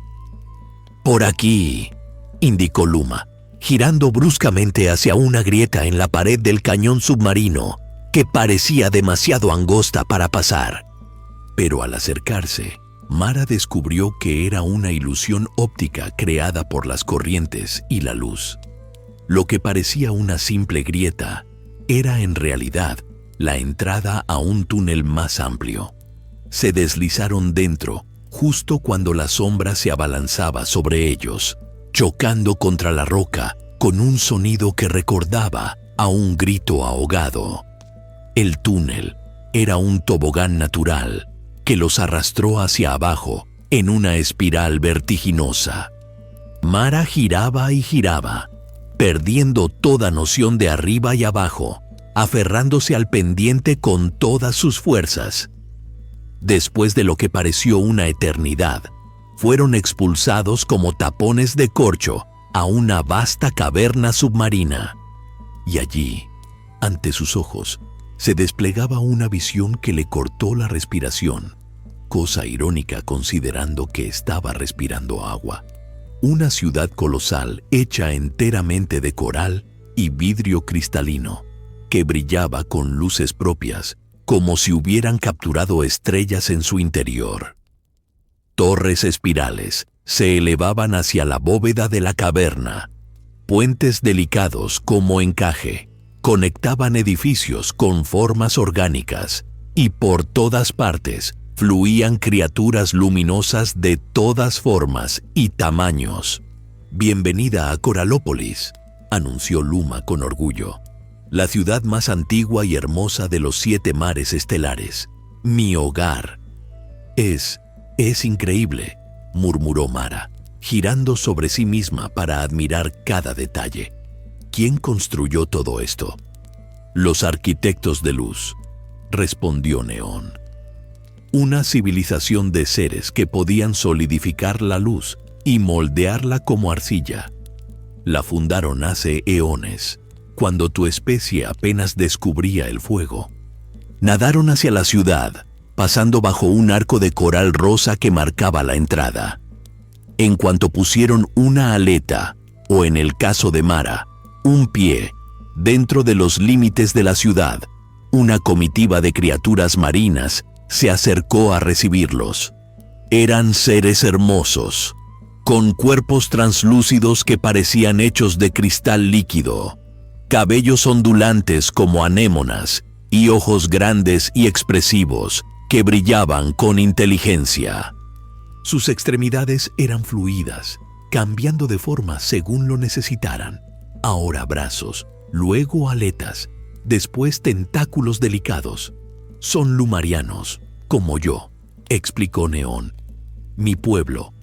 «Por aquí», indicó Luma, girando bruscamente hacia una grieta en la pared del cañón submarino que parecía demasiado angosta para pasar. Pero al acercarse, Mara descubrió que era una ilusión óptica creada por las corrientes y la luz. Lo que parecía una simple grieta era en realidad la entrada a un túnel más amplio. Se deslizaron dentro justo cuando la sombra se abalanzaba sobre ellos, chocando contra la roca con un sonido que recordaba a un grito ahogado. El túnel era un tobogán natural que los arrastró hacia abajo en una espiral vertiginosa. Mara giraba y giraba, perdiendo toda noción de arriba y abajo, aferrándose al pendiente con todas sus fuerzas. Después de lo que pareció una eternidad, fueron expulsados como tapones de corcho a una vasta caverna submarina. Y allí, ante sus ojos, se desplegaba una visión que le cortó la respiración, cosa irónica considerando que estaba respirando agua. Una ciudad colosal hecha enteramente de coral y vidrio cristalino, que brillaba con luces propias, como si hubieran capturado estrellas en su interior. Torres espirales se elevaban hacia la bóveda de la caverna. Puentes delicados como encaje conectaban edificios con formas orgánicas y por todas partes fluían criaturas luminosas de todas formas y tamaños. «Bienvenida a Coralópolis», anunció Luma con orgullo. «La ciudad más antigua y hermosa de los 7 mares estelares. Mi hogar». Es increíble», murmuró Mara, girando sobre sí misma para admirar cada detalle. «¿Quién construyó todo esto?» «Los arquitectos de luz», respondió Neón. «Una civilización de seres que podían solidificar la luz y moldearla como arcilla. La fundaron hace eones, cuando tu especie apenas descubría el fuego. Nadaron hacia la ciudad, pasando bajo un arco de coral rosa que marcaba la entrada. En cuanto pusieron una aleta, o en el caso de Mara, un pie, dentro de los límites de la ciudad, una comitiva de criaturas marinas se acercó a recibirlos. Eran seres hermosos, con cuerpos translúcidos que parecían hechos de cristal líquido, cabellos ondulantes como anémonas y ojos grandes y expresivos que brillaban con inteligencia. Sus extremidades eran fluidas, cambiando de forma según lo necesitaran. Ahora brazos, luego aletas, después tentáculos delicados. Son lumarianos, como yo, explicó Neón. Mi pueblo,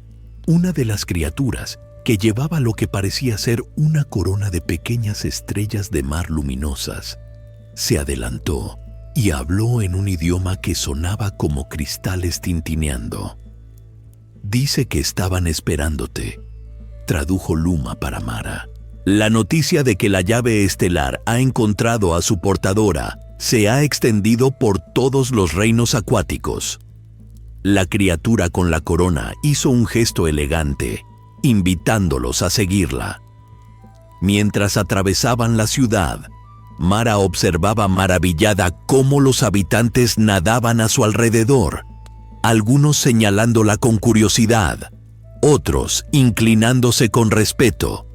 una de las criaturas que llevaba lo que parecía ser una corona de pequeñas estrellas de mar luminosas, se adelantó y habló en un idioma que sonaba como cristales tintineando. «Dice que estaban esperándote», tradujo Luma para Mara. «La noticia de que la llave estelar ha encontrado a su portadora se ha extendido por todos los reinos acuáticos». La criatura con la corona hizo un gesto elegante, invitándolos a seguirla. Mientras atravesaban la ciudad, Mara observaba maravillada cómo los habitantes nadaban a su alrededor, algunos señalándola con curiosidad, otros inclinándose con respeto.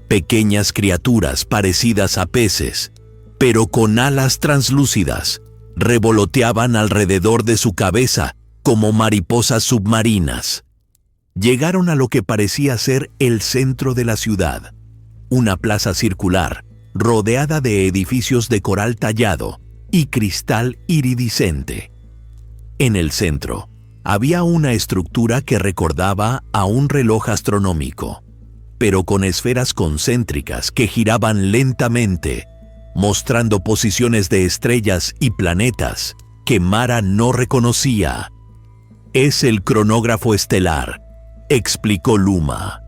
Pequeñas criaturas parecidas a peces, pero con alas translúcidas, revoloteaban alrededor de su cabeza como mariposas submarinas. Llegaron a lo que parecía ser el centro de la ciudad, una plaza circular, rodeada de edificios de coral tallado y cristal iridiscente. En el centro, había una estructura que recordaba a un reloj astronómico, pero con esferas concéntricas que giraban lentamente, mostrando posiciones de estrellas y planetas que Mara no reconocía. «Es el cronógrafo estelar», explicó Luma.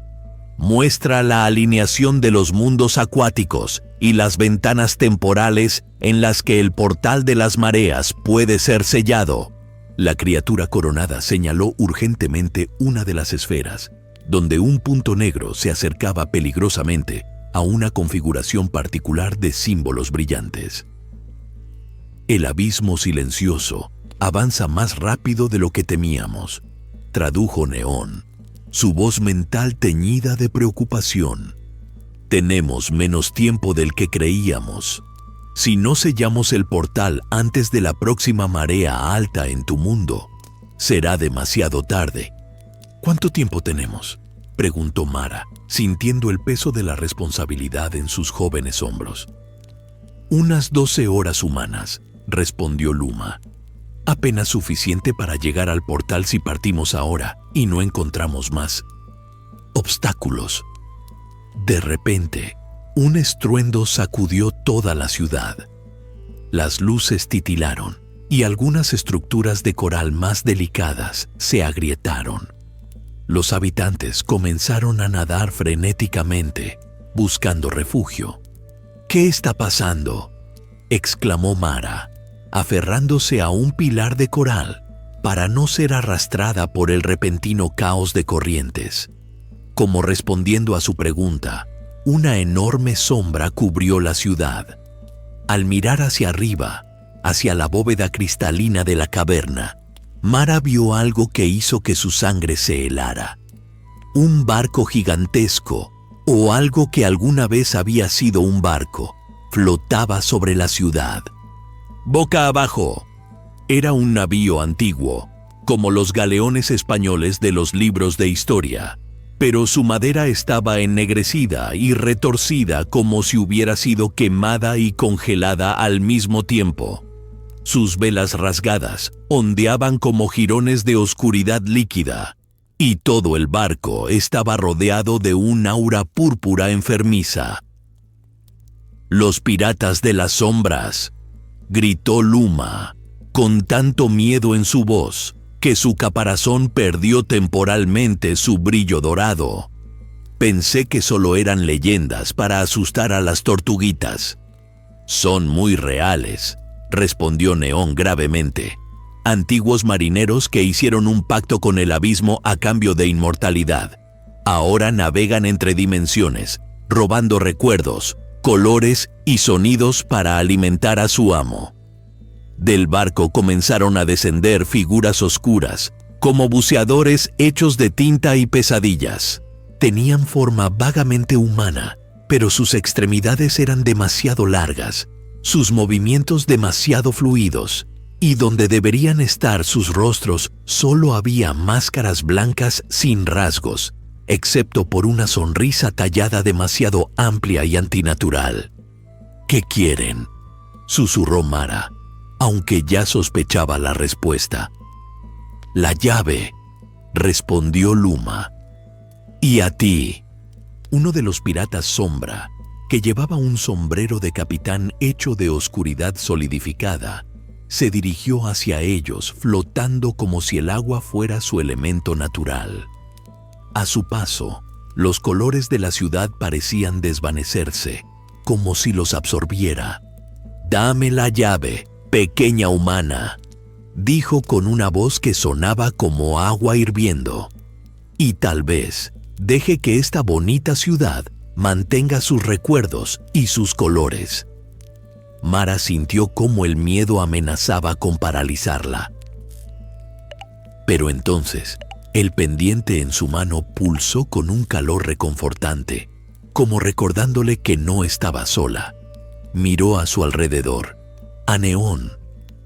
«Muestra la alineación de los mundos acuáticos y las ventanas temporales en las que el portal de las mareas puede ser sellado. La criatura coronada señaló urgentemente una de las esferas, donde un punto negro se acercaba peligrosamente a una configuración particular de símbolos brillantes. El abismo silencioso avanza más rápido de lo que temíamos, tradujo Neón, su voz mental teñida de preocupación. Tenemos menos tiempo del que creíamos. Si no sellamos el portal antes de la próxima marea alta en tu mundo, será demasiado tarde. ¿Cuánto tiempo tenemos?, preguntó Mara, sintiendo el peso de la responsabilidad en sus jóvenes hombros. Unas 12 horas humanas, respondió Luma. Apenas suficiente para llegar al portal si partimos ahora y no encontramos más obstáculos. De repente, un estruendo sacudió toda la ciudad. Las luces titilaron y algunas estructuras de coral más delicadas se agrietaron. Los habitantes comenzaron a nadar frenéticamente, buscando refugio. «¿Qué está pasando?», exclamó Mara, aferrándose a un pilar de coral para no ser arrastrada por el repentino caos de corrientes. Como respondiendo a su pregunta, una enorme sombra cubrió la ciudad. Al mirar hacia arriba, hacia la bóveda cristalina de la caverna, Mara vio algo que hizo que su sangre se helara. Un barco gigantesco, o algo que alguna vez había sido un barco, flotaba sobre la ciudad. Boca abajo. Era un navío antiguo, como los galeones españoles de los libros de historia, pero su madera estaba ennegrecida y retorcida como si hubiera sido quemada y congelada al mismo tiempo. Sus velas rasgadas ondeaban como jirones de oscuridad líquida, y todo el barco estaba rodeado de un aura púrpura enfermiza. «Los piratas de las sombras», gritó Luma, con tanto miedo en su voz que su caparazón perdió temporalmente su brillo dorado. Pensé que solo eran leyendas para asustar a las tortuguitas. «Son muy reales», respondió Neón gravemente. «Antiguos marineros que hicieron un pacto con el abismo a cambio de inmortalidad. Ahora navegan entre dimensiones, robando recuerdos, colores y sonidos para alimentar a su amo». Del barco comenzaron a descender figuras oscuras, como buceadores hechos de tinta y pesadillas. Tenían forma vagamente humana, pero sus extremidades eran demasiado largas, sus movimientos demasiado fluidos, y donde deberían estar sus rostros solo había máscaras blancas sin rasgos, excepto por una sonrisa tallada demasiado amplia y antinatural. «¿Qué quieren?», susurró Mara, aunque ya sospechaba la respuesta. «La llave», respondió Luma. «Y a ti». Uno de los piratas sombra, que llevaba un sombrero de capitán hecho de oscuridad solidificada, se dirigió hacia ellos flotando como si el agua fuera su elemento natural. A su paso, los colores de la ciudad parecían desvanecerse, como si los absorbiera. «Dame la llave, pequeña humana», dijo con una voz que sonaba como agua hirviendo. «Y tal vez deje que esta bonita ciudad mantenga sus recuerdos y sus colores». Mara sintió cómo el miedo amenazaba con paralizarla. Pero entonces, el pendiente en su mano pulsó con un calor reconfortante, como recordándole que no estaba sola. Miró a su alrededor, a Neón,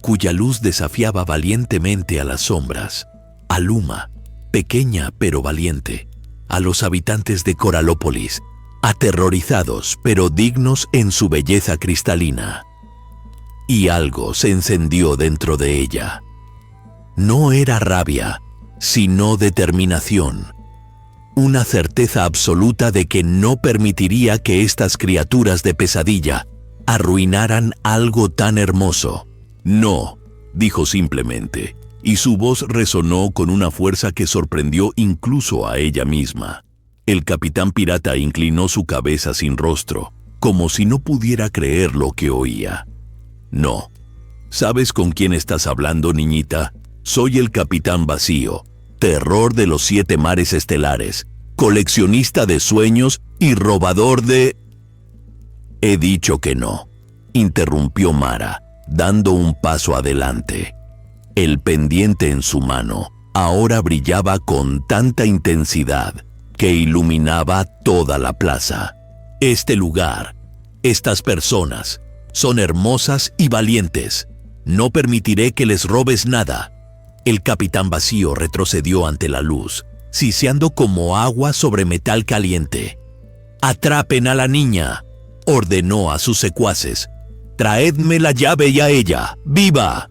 cuya luz desafiaba valientemente a las sombras, a Luma, pequeña pero valiente, a los habitantes de Coralópolis, aterrorizados pero dignos en su belleza cristalina. Y algo se encendió dentro de ella. No era rabia, sino determinación. Una certeza absoluta de que no permitiría que estas criaturas de pesadilla arruinaran algo tan hermoso. «No», dijo simplemente, y su voz resonó con una fuerza que sorprendió incluso a ella misma. El capitán pirata inclinó su cabeza sin rostro, como si no pudiera creer lo que oía. «No. ¿Sabes con quién estás hablando, niñita? Soy el Capitán Vacío, terror de los 7 mares estelares, coleccionista de sueños y robador de... He dicho que no, interrumpió Mara, dando un paso adelante. El pendiente en su mano ahora brillaba con tanta intensidad que iluminaba toda la plaza. Este lugar, estas personas, son hermosas y valientes. No permitiré que les robes nada. El Capitán Vacío retrocedió ante la luz, siseando como agua sobre metal caliente. «Atrapen a la niña», ordenó a sus secuaces. «Traedme la llave y a ella, ¡viva!».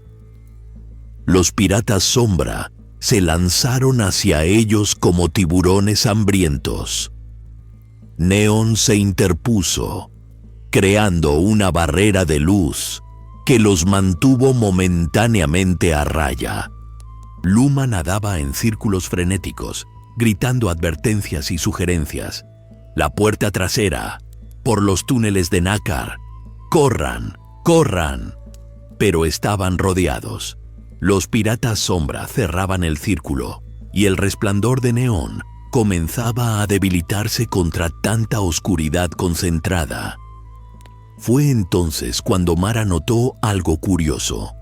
Los piratas sombra se lanzaron hacia ellos como tiburones hambrientos. Neón se interpuso, creando una barrera de luz que los mantuvo momentáneamente a raya. Luma nadaba en círculos frenéticos, gritando advertencias y sugerencias. La puerta trasera, por los túneles de nácar. ¡Corran! ¡Corran! Pero estaban rodeados. Los piratas sombra cerraban el círculo y el resplandor de neón comenzaba a debilitarse contra tanta oscuridad concentrada. Fue entonces cuando Mara notó algo curioso.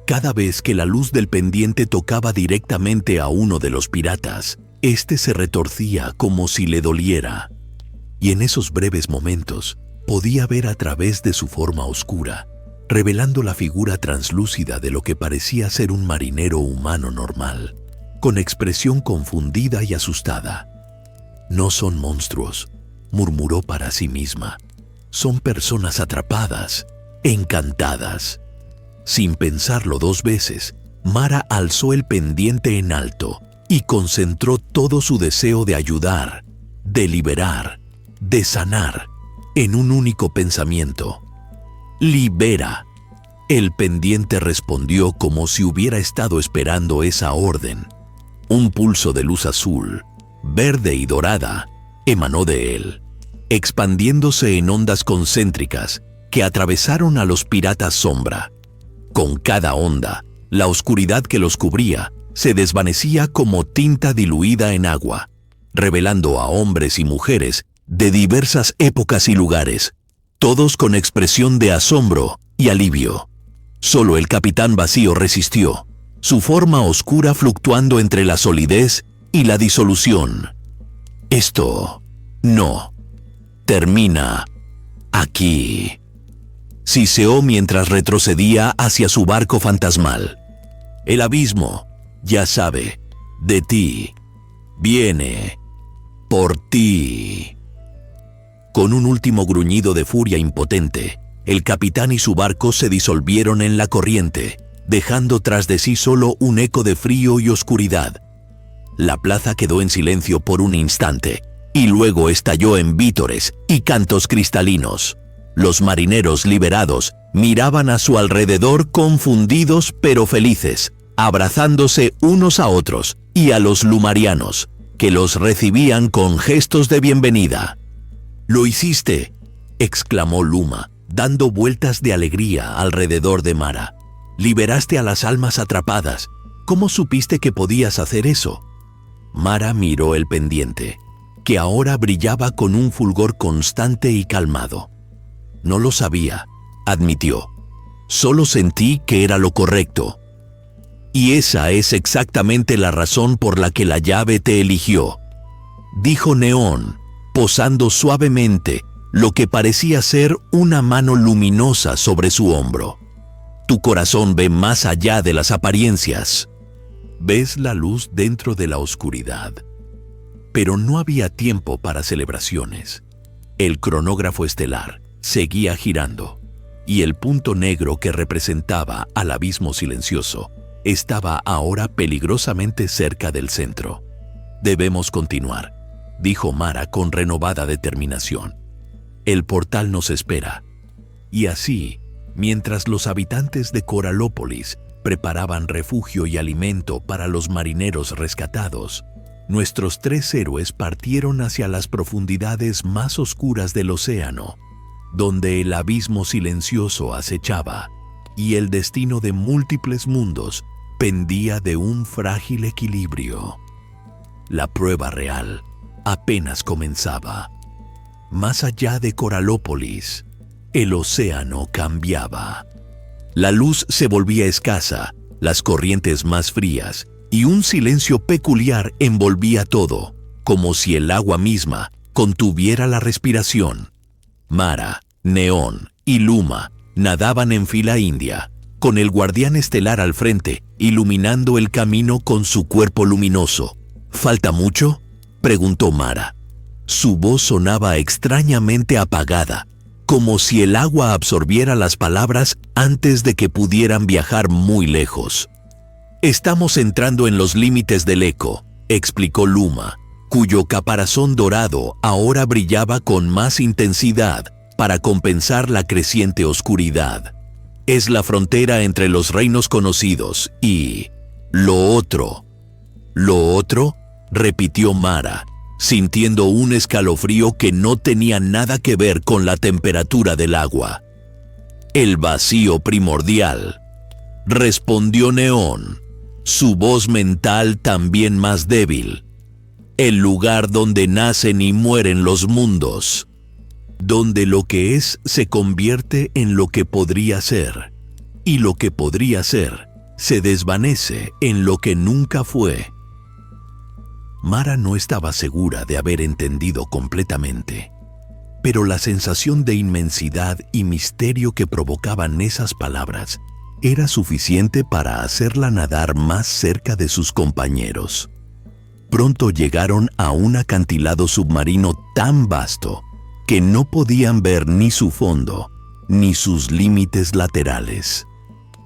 Cada vez que la luz del pendiente tocaba directamente a uno de los piratas, éste se retorcía como si le doliera. Y en esos breves momentos podía ver a través de su forma oscura, revelando la figura translúcida de lo que parecía ser un marinero humano normal, con expresión confundida y asustada. «No son monstruos», murmuró para sí misma. «Son personas atrapadas, encantadas». Sin pensarlo 2 veces, Mara alzó el pendiente en alto y concentró todo su deseo de ayudar, de liberar, de sanar, en un único pensamiento. «Libera». El pendiente respondió como si hubiera estado esperando esa orden. Un pulso de luz azul, verde y dorada emanó de él, expandiéndose en ondas concéntricas que atravesaron a los piratas sombra. Con cada onda, la oscuridad que los cubría se desvanecía como tinta diluida en agua, revelando a hombres y mujeres de diversas épocas y lugares, todos con expresión de asombro y alivio. Solo el Capitán Vacío resistió, su forma oscura fluctuando entre la solidez y la disolución. «Esto no termina aquí», siseó mientras retrocedía hacia su barco fantasmal. «El abismo, ya sabe, de ti, viene por ti». Con un último gruñido de furia impotente, el capitán y su barco se disolvieron en la corriente, dejando tras de sí solo un eco de frío y oscuridad. La plaza quedó en silencio por un instante, y luego estalló en vítores y cantos cristalinos. Los marineros liberados miraban a su alrededor confundidos pero felices, abrazándose unos a otros y a los lumarianos, que los recibían con gestos de bienvenida. «¡Lo hiciste!», exclamó Luma, dando vueltas de alegría alrededor de Mara. «Liberaste a las almas atrapadas. ¿Cómo supiste que podías hacer eso?». Mara miró el pendiente, que ahora brillaba con un fulgor constante y calmado. «No lo sabía», admitió. «Solo sentí que era lo correcto. Y esa es exactamente la razón por la que la llave te eligió», dijo Neón, posando suavemente lo que parecía ser una mano luminosa sobre su hombro. «Tu corazón ve más allá de las apariencias. Ves la luz dentro de la oscuridad». Pero no había tiempo para celebraciones. El cronógrafo estelar seguía girando, y el punto negro que representaba al abismo silencioso estaba ahora peligrosamente cerca del centro. «Debemos continuar», dijo Mara con renovada determinación. «El portal nos espera». Y así, mientras los habitantes de Coralópolis preparaban refugio y alimento para los marineros rescatados, nuestros 3 héroes partieron hacia las profundidades más oscuras del océano, donde el abismo silencioso acechaba y el destino de múltiples mundos pendía de un frágil equilibrio. La prueba real apenas comenzaba. Más allá de Coralópolis, el océano cambiaba. La luz se volvía escasa, las corrientes más frías, y un silencio peculiar envolvía todo, como si el agua misma contuviera la respiración. Mara, Neón y Luma nadaban en fila india, con el guardián estelar al frente, iluminando el camino con su cuerpo luminoso. ¿Falta mucho?, preguntó Mara. Su voz sonaba extrañamente apagada, como si el agua absorbiera las palabras antes de que pudieran viajar muy lejos. Estamos entrando en los límites del eco, explicó Luma, cuyo caparazón dorado ahora brillaba con más intensidad para compensar la creciente oscuridad. Es la frontera entre los reinos conocidos y lo otro. ¿Lo otro?, repitió Mara, sintiendo un escalofrío que no tenía nada que ver con la temperatura del agua. El vacío primordial, respondió Neón, su voz mental también más débil. El lugar donde nacen y mueren los mundos, donde lo que es se convierte en lo que podría ser, y lo que podría ser se desvanece en lo que nunca fue. Mara no estaba segura de haber entendido completamente, pero la sensación de inmensidad y misterio que provocaban esas palabras era suficiente para hacerla nadar más cerca de sus compañeros. Pronto llegaron a un acantilado submarino tan vasto que no podían ver ni su fondo ni sus límites laterales.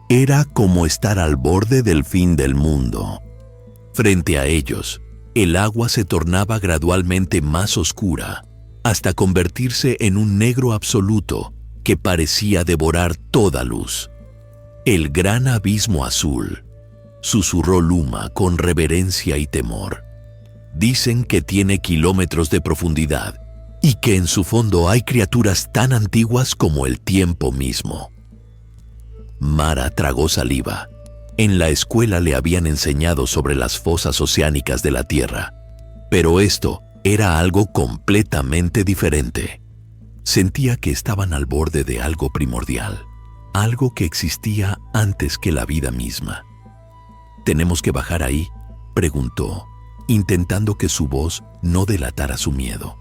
Era como estar al borde del fin del mundo. Frente a ellos, el agua se tornaba gradualmente más oscura, hasta convertirse en un negro absoluto que parecía devorar toda luz. El gran abismo azul, susurró Luma con reverencia y temor. Dicen que tiene kilómetros de profundidad y que en su fondo hay criaturas tan antiguas como el tiempo mismo. Mara tragó saliva. En la escuela le habían enseñado sobre las fosas oceánicas de la Tierra, pero esto era algo completamente diferente. Sentía que estaban al borde de algo primordial, algo que existía antes que la vida misma. ¿Tenemos que bajar ahí?, preguntó, intentando que su voz no delatara su miedo.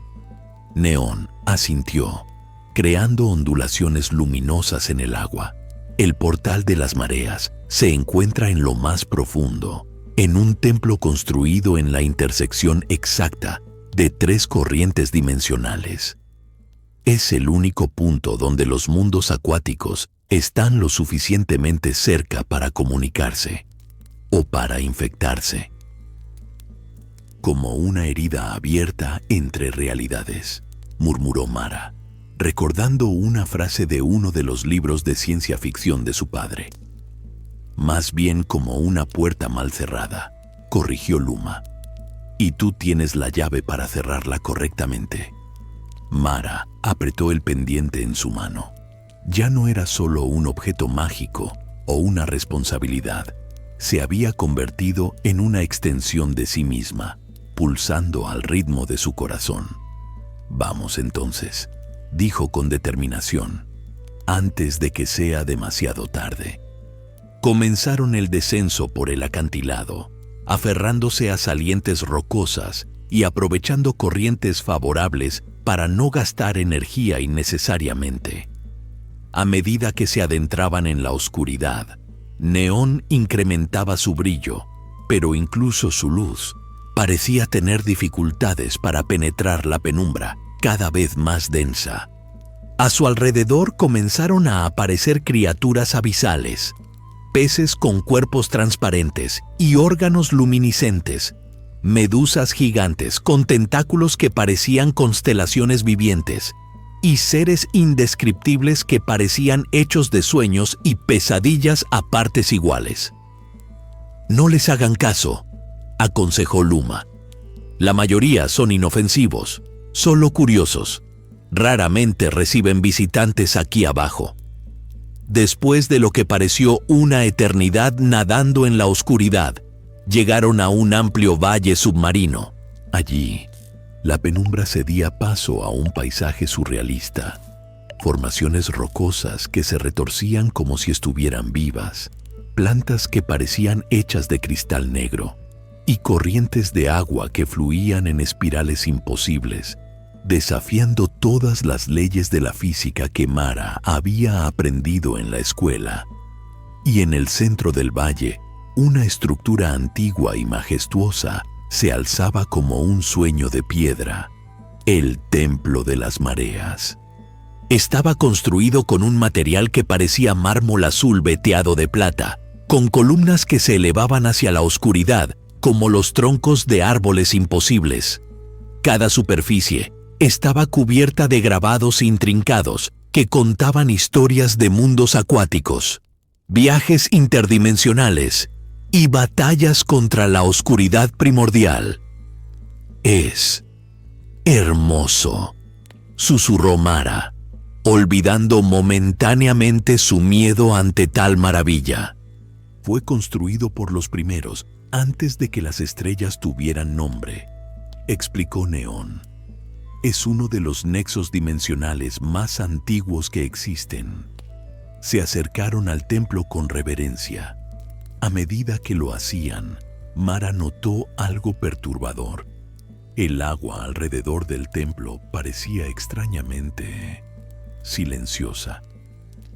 Neón asintió, creando ondulaciones luminosas en el agua. El portal de las mareas se encuentra en lo más profundo, en un templo construido en la intersección exacta de 3 corrientes dimensionales. Es el único punto donde los mundos acuáticos están lo suficientemente cerca para comunicarse o para infectarse. Como una herida abierta entre realidades, murmuró Mara, recordando una frase de uno de los libros de ciencia ficción de su padre. Más bien como una puerta mal cerrada, corrigió Luma. Y tú tienes la llave para cerrarla correctamente. Mara apretó el pendiente en su mano. Ya no era solo un objeto mágico o una responsabilidad. Se había convertido en una extensión de sí misma, pulsando al ritmo de su corazón. Vamos entonces, dijo con determinación, antes de que sea demasiado tarde. Comenzaron el descenso por el acantilado, aferrándose a salientes rocosas y aprovechando corrientes favorables para no gastar energía innecesariamente. A medida que se adentraban en la oscuridad, Neón incrementaba su brillo, pero incluso su luz parecía tener dificultades para penetrar la penumbra cada vez más densa. A su alrededor comenzaron a aparecer criaturas abisales, peces con cuerpos transparentes y órganos luminiscentes, medusas gigantes con tentáculos que parecían constelaciones vivientes, y seres indescriptibles que parecían hechos de sueños y pesadillas a partes iguales. No les hagan caso, aconsejó Luma. La mayoría son inofensivos, solo curiosos. Raramente reciben visitantes aquí abajo. Después de lo que pareció una eternidad nadando en la oscuridad, llegaron a un amplio valle submarino. Allí, la penumbra cedía paso a un paisaje surrealista. Formaciones rocosas que se retorcían como si estuvieran vivas, plantas que parecían hechas de cristal negro, y corrientes de agua que fluían en espirales imposibles, desafiando todas las leyes de la física que Mara había aprendido en la escuela. Y en el centro del valle, una estructura antigua y majestuosa se alzaba como un sueño de piedra, el Templo de las Mareas. Estaba construido con un material que parecía mármol azul veteado de plata, con columnas que se elevaban hacia la oscuridad como los troncos de árboles imposibles. Cada superficie estaba cubierta de grabados intrincados que contaban historias de mundos acuáticos, viajes interdimensionales y batallas contra la oscuridad primordial. «Es hermoso», susurró Mara, olvidando momentáneamente su miedo ante tal maravilla. Fue construido por los primeros antes de que las estrellas tuvieran nombre, explicó Neón. Es uno de los nexos dimensionales más antiguos que existen. Se acercaron al templo con reverencia. A medida que lo hacían, Mara notó algo perturbador. El agua alrededor del templo parecía extrañamente silenciosa.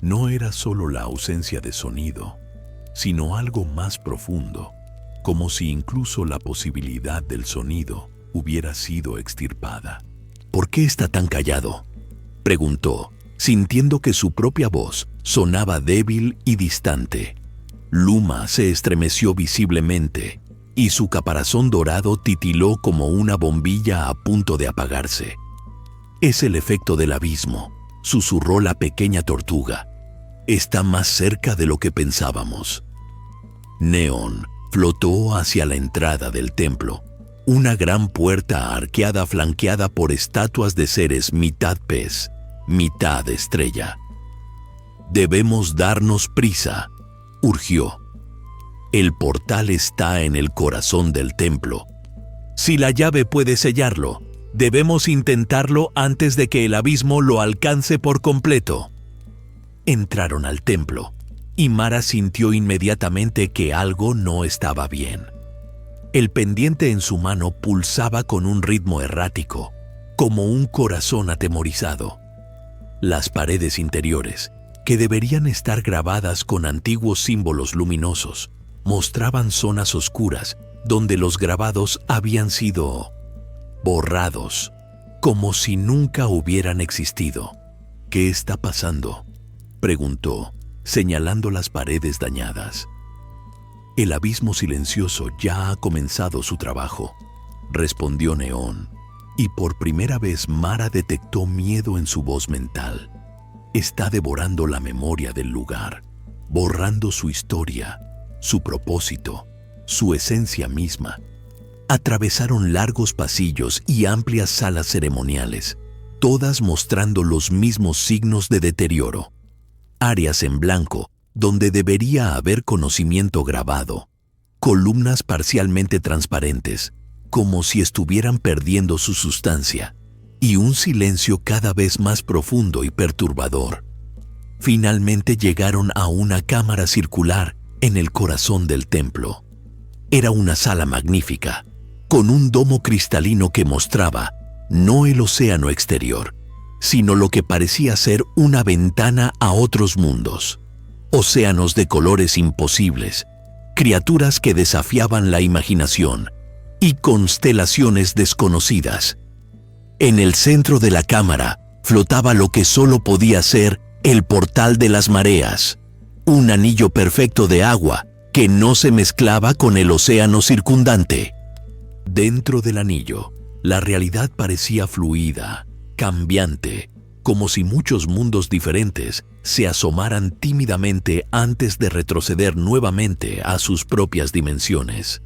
No era solo la ausencia de sonido, sino algo más profundo, como si incluso la posibilidad del sonido hubiera sido extirpada. «¿Por qué está tan callado?», preguntó, sintiendo que su propia voz sonaba débil y distante. Luma se estremeció visiblemente y su caparazón dorado titiló como una bombilla a punto de apagarse. «Es el efecto del abismo», susurró la pequeña tortuga. «Está más cerca de lo que pensábamos». Neón flotó hacia la entrada del templo, una gran puerta arqueada flanqueada por estatuas de seres mitad pez, mitad estrella. «Debemos darnos prisa», urgió. «El portal está en el corazón del templo. Si la llave puede sellarlo, debemos intentarlo antes de que el abismo lo alcance por completo». Entraron al templo, y Mara sintió inmediatamente que algo no estaba bien. El pendiente en su mano pulsaba con un ritmo errático, como un corazón atemorizado. Las paredes interiores, que deberían estar grabadas con antiguos símbolos luminosos, mostraban zonas oscuras donde los grabados habían sido borrados, como si nunca hubieran existido. «¿Qué está pasando?», preguntó, señalando las paredes dañadas. «El abismo silencioso ya ha comenzado su trabajo», respondió Neón, y por primera vez Mara detectó miedo en su voz mental. «Está devorando la memoria del lugar, borrando su historia, su propósito, su esencia misma». Atravesaron largos pasillos y amplias salas ceremoniales, todas mostrando los mismos signos de deterioro. Áreas en blanco, donde debería haber conocimiento grabado. Columnas parcialmente transparentes, como si estuvieran perdiendo su sustancia. Y un silencio cada vez más profundo y perturbador. Finalmente llegaron a una cámara circular en el corazón del templo. Era una sala magnífica, con un domo cristalino que mostraba no el océano exterior, sino lo que parecía ser una ventana a otros mundos. Océanos de colores imposibles, criaturas que desafiaban la imaginación y constelaciones desconocidas. En el centro de la cámara flotaba lo que solo podía ser el portal de las mareas, un anillo perfecto de agua que no se mezclaba con el océano circundante. Dentro del anillo, la realidad parecía fluida, cambiante, como si muchos mundos diferentes se asomaran tímidamente antes de retroceder nuevamente a sus propias dimensiones.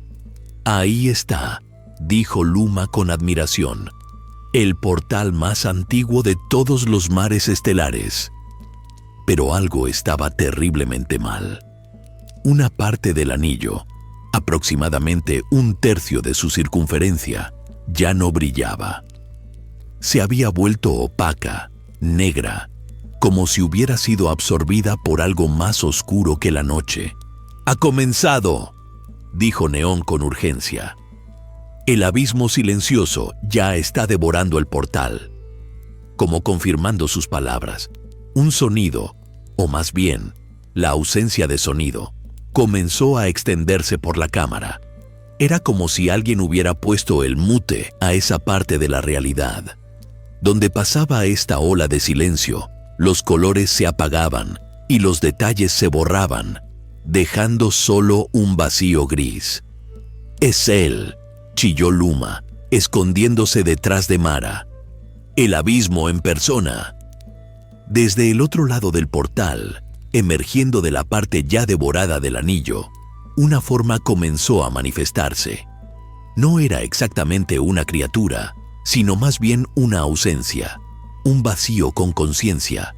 «Ahí está», dijo Luma con admiración, «el portal más antiguo de todos los mares estelares». Pero algo estaba terriblemente mal. Una parte del anillo, aproximadamente un tercio de su circunferencia, ya no brillaba. Se había vuelto opaca, negra, como si hubiera sido absorbida por algo más oscuro que la noche. «¡Ha comenzado!», dijo Neón con urgencia. «El abismo silencioso ya está devorando el portal». Como confirmando sus palabras, un sonido, o más bien, la ausencia de sonido, comenzó a extenderse por la cámara. Era como si alguien hubiera puesto el mute a esa parte de la realidad. Donde pasaba esta ola de silencio, los colores se apagaban y los detalles se borraban, dejando solo un vacío gris. «Es él», chilló Luma, escondiéndose detrás de Mara. «El abismo en persona». Desde el otro lado del portal, emergiendo de la parte ya devorada del anillo, una forma comenzó a manifestarse. No era exactamente una criatura, sino más bien una ausencia, un vacío con conciencia.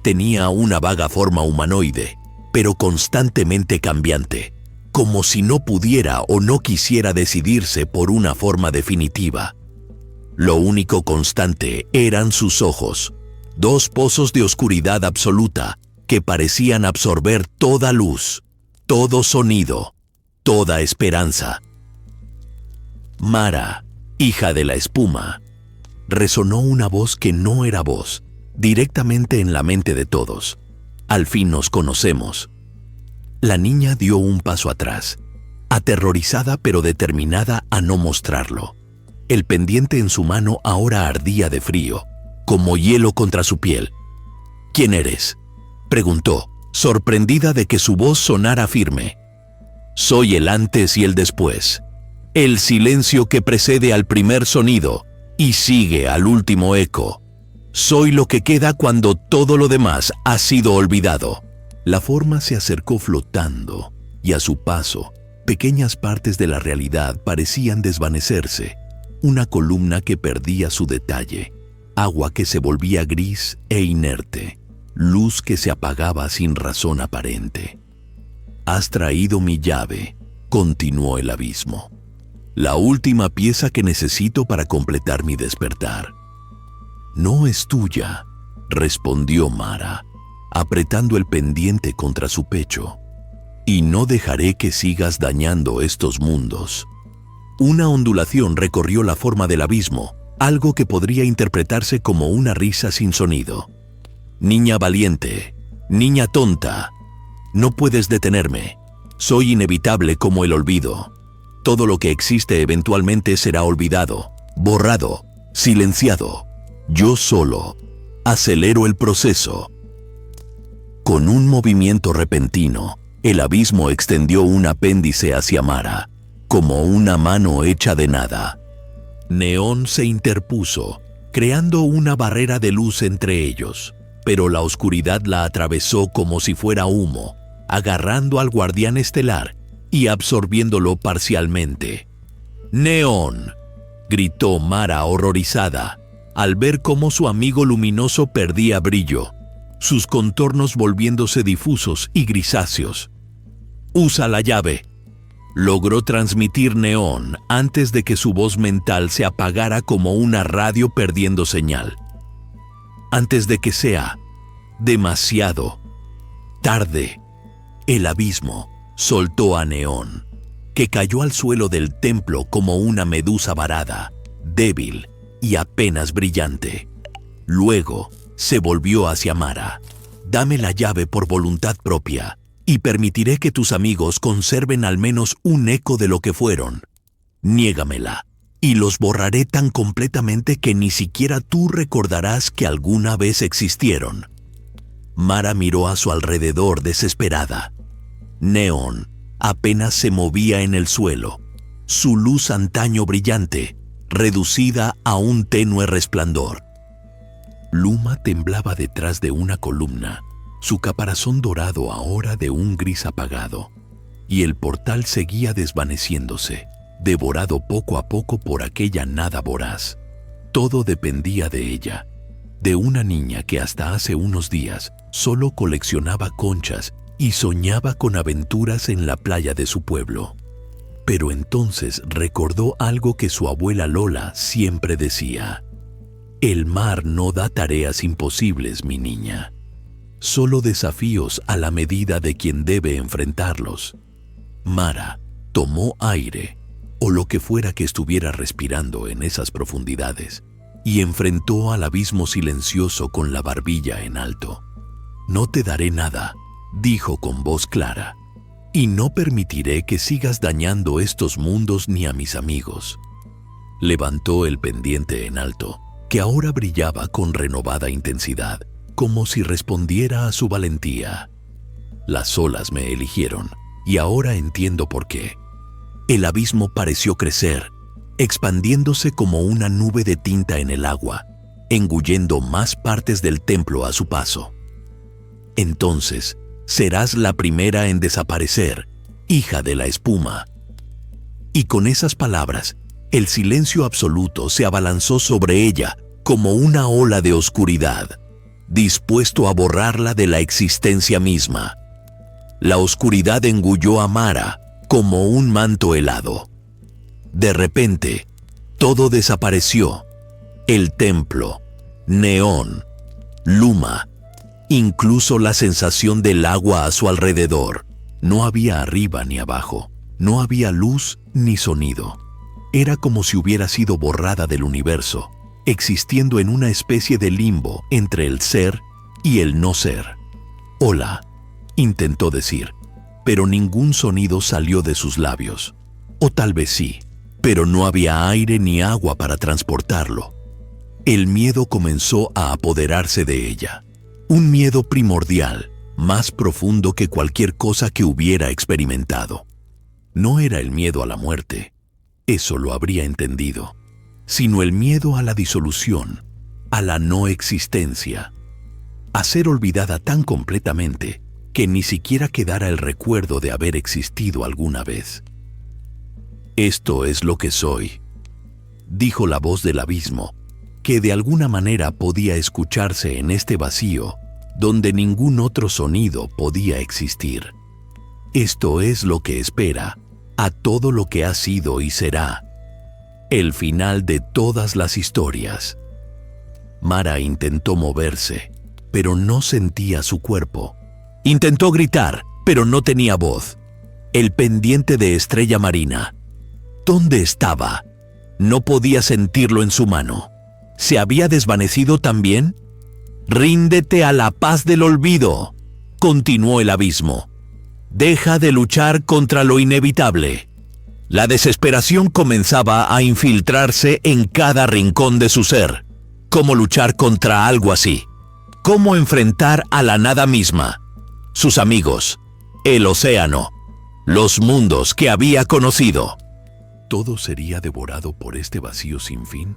Tenía una vaga forma humanoide, pero constantemente cambiante, como si no pudiera o no quisiera decidirse por una forma definitiva. Lo único constante eran sus ojos, dos pozos de oscuridad absoluta que parecían absorber toda luz, todo sonido, toda esperanza. «Mara, hija de la espuma», resonó una voz que no era voz, directamente en la mente de todos. «Al fin nos conocemos». La niña dio un paso atrás, aterrorizada pero determinada a no mostrarlo. El pendiente en su mano ahora ardía de frío, como hielo contra su piel. «¿Quién eres?», preguntó, sorprendida de que su voz sonara firme. «Soy el antes y el después, el silencio que precede al primer sonido y sigue al último eco. Soy lo que queda cuando todo lo demás ha sido olvidado». La forma se acercó flotando, y a su paso, pequeñas partes de la realidad parecían desvanecerse. Una columna que perdía su detalle, agua que se volvía gris e inerte, luz que se apagaba sin razón aparente. «Has traído mi llave», continuó el abismo. «La última pieza que necesito para completar mi despertar». «No es tuya», respondió Mara, apretando el pendiente contra su pecho. «Y no dejaré que sigas dañando estos mundos». Una ondulación recorrió la forma del abismo, algo que podría interpretarse como una risa sin sonido. «Niña valiente, niña tonta, no puedes detenerme. Soy inevitable como el olvido. Todo lo que existe eventualmente será olvidado, borrado, silenciado. Yo solo acelero el proceso». Con un movimiento repentino, el abismo extendió un apéndice hacia Mara, como una mano hecha de nada. Neón se interpuso, creando una barrera de luz entre ellos, pero la oscuridad la atravesó como si fuera humo, agarrando al guardián estelar y absorbiéndolo parcialmente. «¡Neón!», gritó Mara horrorizada, al ver cómo su amigo luminoso perdía brillo, sus contornos volviéndose difusos y grisáceos. «Usa la llave», logró transmitir Neón antes de que su voz mental se apagara como una radio perdiendo señal. «Antes de que sea demasiado tarde». El abismo soltó a Neón, que cayó al suelo del templo como una medusa varada, débil y apenas brillante. Luego se volvió hacia Mara. «Dame la llave por voluntad propia, y permitiré que tus amigos conserven al menos un eco de lo que fueron. Niégamela, y los borraré tan completamente que ni siquiera tú recordarás que alguna vez existieron». Mara miró a su alrededor desesperada. Neón apenas se movía en el suelo, su luz antaño brillante, reducida a un tenue resplandor. Luma temblaba detrás de una columna, su caparazón dorado ahora de un gris apagado, y el portal seguía desvaneciéndose, devorado poco a poco por aquella nada voraz. Todo dependía de ella, de una niña que hasta hace unos días Solo coleccionaba conchas y soñaba con aventuras en la playa de su pueblo. Pero entonces recordó algo que su abuela Lola siempre decía: el mar no da tareas imposibles, mi niña, solo desafíos a la medida de quien debe enfrentarlos. Mara tomó aire, o lo que fuera que estuviera respirando en esas profundidades, y enfrentó al abismo silencioso con la barbilla en alto. No te daré nada, dijo con voz clara, y no permitiré que sigas dañando estos mundos ni a mis amigos. Levantó el pendiente en alto, que ahora brillaba con renovada intensidad, como si respondiera a su valentía. Las olas me eligieron, y ahora entiendo por qué. El abismo pareció crecer, expandiéndose como una nube de tinta en el agua, engullendo más partes del templo a su paso. Entonces, serás la primera en desaparecer, hija de la espuma. Y con esas palabras, el silencio absoluto se abalanzó sobre ella como una ola de oscuridad, dispuesto a borrarla de la existencia misma. La oscuridad engulló a Mara como un manto helado. De repente, todo desapareció: el templo, Neón, Luma, incluso la sensación del agua a su alrededor. No había arriba ni abajo, no había luz ni sonido. Era como si hubiera sido borrada del universo, existiendo en una especie de limbo entre el ser y el no ser. «Hola», intentó decir, pero ningún sonido salió de sus labios. O tal vez sí, pero no había aire ni agua para transportarlo. El miedo comenzó a apoderarse de ella. Un miedo primordial, más profundo que cualquier cosa que hubiera experimentado. No era el miedo a la muerte, eso lo habría entendido, sino el miedo a la disolución, a la no existencia, a ser olvidada tan completamente que ni siquiera quedara el recuerdo de haber existido alguna vez. «Esto es lo que soy», dijo la voz del abismo, que de alguna manera podía escucharse en este vacío donde ningún otro sonido podía existir. «Esto es lo que espera a todo lo que ha sido y será, el final de todas las historias». Mara intentó moverse, pero no sentía su cuerpo. Intentó gritar, pero no tenía voz. El pendiente de estrella marina, ¿dónde estaba? No podía sentirlo en su mano. ¿Se había desvanecido también? «Ríndete a la paz del olvido», continuó el abismo. «Deja de luchar contra lo inevitable». La desesperación comenzaba a infiltrarse en cada rincón de su ser. ¿Cómo luchar contra algo así? ¿Cómo enfrentar a la nada misma? Sus amigos, el océano, los mundos que había conocido. ¿Todo sería devorado por este vacío sin fin?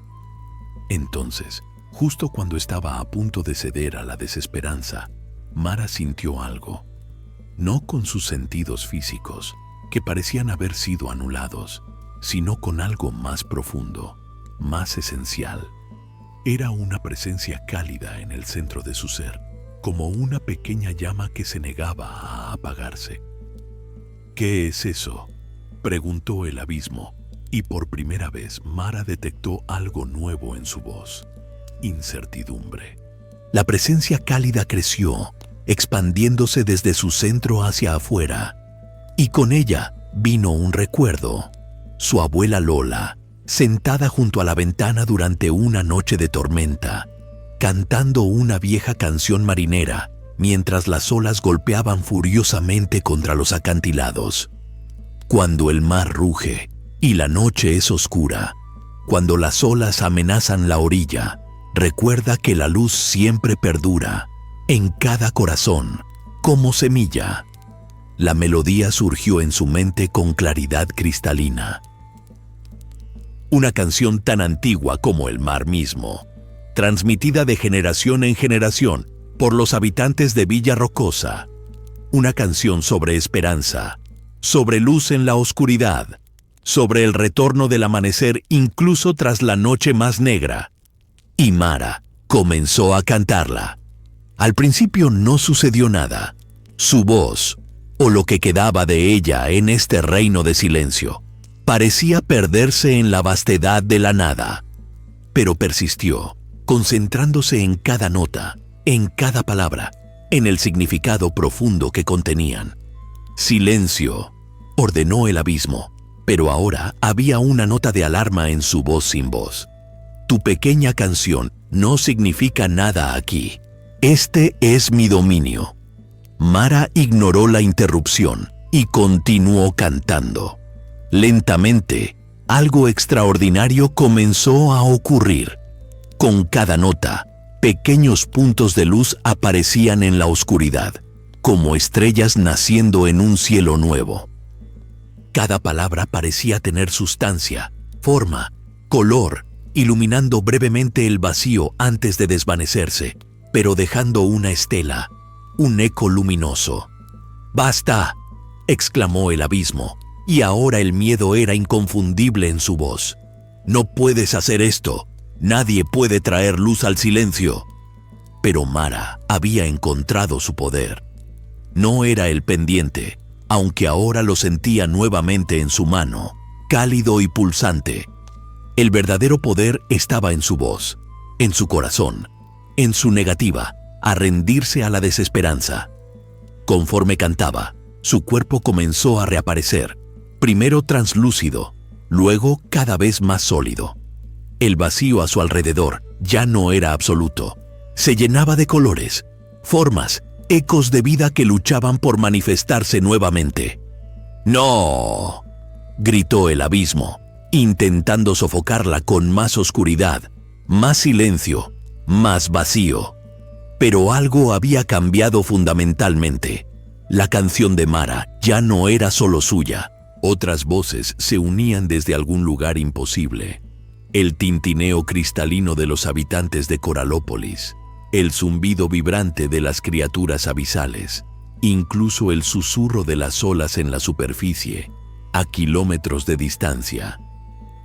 Entonces, justo cuando estaba a punto de ceder a la desesperanza, Mara sintió algo. No con sus sentidos físicos, que parecían haber sido anulados, sino con algo más profundo, más esencial. Era una presencia cálida en el centro de su ser, como una pequeña llama que se negaba a apagarse. «¿Qué es eso?», preguntó el abismo, y por primera vez Mara detectó algo nuevo en su voz: incertidumbre. La presencia cálida creció, expandiéndose desde su centro hacia afuera, y con ella vino un recuerdo: su abuela Lola, sentada junto a la ventana durante una noche de tormenta, cantando una vieja canción marinera mientras las olas golpeaban furiosamente contra los acantilados. Cuando el mar ruge y la noche es oscura, cuando las olas amenazan la orilla, recuerda que la luz siempre perdura en cada corazón, como semilla. La melodía surgió en su mente con claridad cristalina. Una canción tan antigua como el mar mismo, transmitida de generación en generación por los habitantes de Villa Rocosa. Una canción sobre esperanza, sobre luz en la oscuridad, sobre el retorno del amanecer incluso tras la noche más negra. Y Mara comenzó a cantarla. Al principio no sucedió nada. Su voz, o lo que quedaba de ella en este reino de silencio, parecía perderse en la vastedad de la nada. Pero persistió, concentrándose en cada nota, en cada palabra, en el significado profundo que contenían. «Silencio», ordenó el abismo, pero ahora había una nota de alarma en su voz sin voz. «Tu pequeña canción no significa nada aquí. Este es mi dominio». Mara ignoró la interrupción y continuó cantando. Lentamente, algo extraordinario comenzó a ocurrir. Con cada nota, pequeños puntos de luz aparecían en la oscuridad, como estrellas naciendo en un cielo nuevo. Cada palabra parecía tener sustancia, forma, color, iluminando brevemente el vacío antes de desvanecerse, pero dejando una estela, un eco luminoso. «¡Basta!», exclamó el abismo, y ahora el miedo era inconfundible en su voz. «No puedes hacer esto. Nadie puede traer luz al silencio». Pero Mara había encontrado su poder. No era el pendiente, aunque ahora lo sentía nuevamente en su mano, cálido y pulsante. El verdadero poder estaba en su voz, en su corazón, en su negativa a rendirse a la desesperanza. Conforme cantaba, su cuerpo comenzó a reaparecer, primero translúcido, luego cada vez más sólido. El vacío a su alrededor ya no era absoluto. Se llenaba de colores, formas, ecos de vida que luchaban por manifestarse nuevamente. «¡No!», gritó el abismo, intentando sofocarla con más oscuridad, más silencio, más vacío. Pero algo había cambiado fundamentalmente. La canción de Mara ya no era solo suya. Otras voces se unían desde algún lugar imposible. El tintineo cristalino de los habitantes de Coralópolis, el zumbido vibrante de las criaturas abisales, incluso el susurro de las olas en la superficie, a kilómetros de distancia.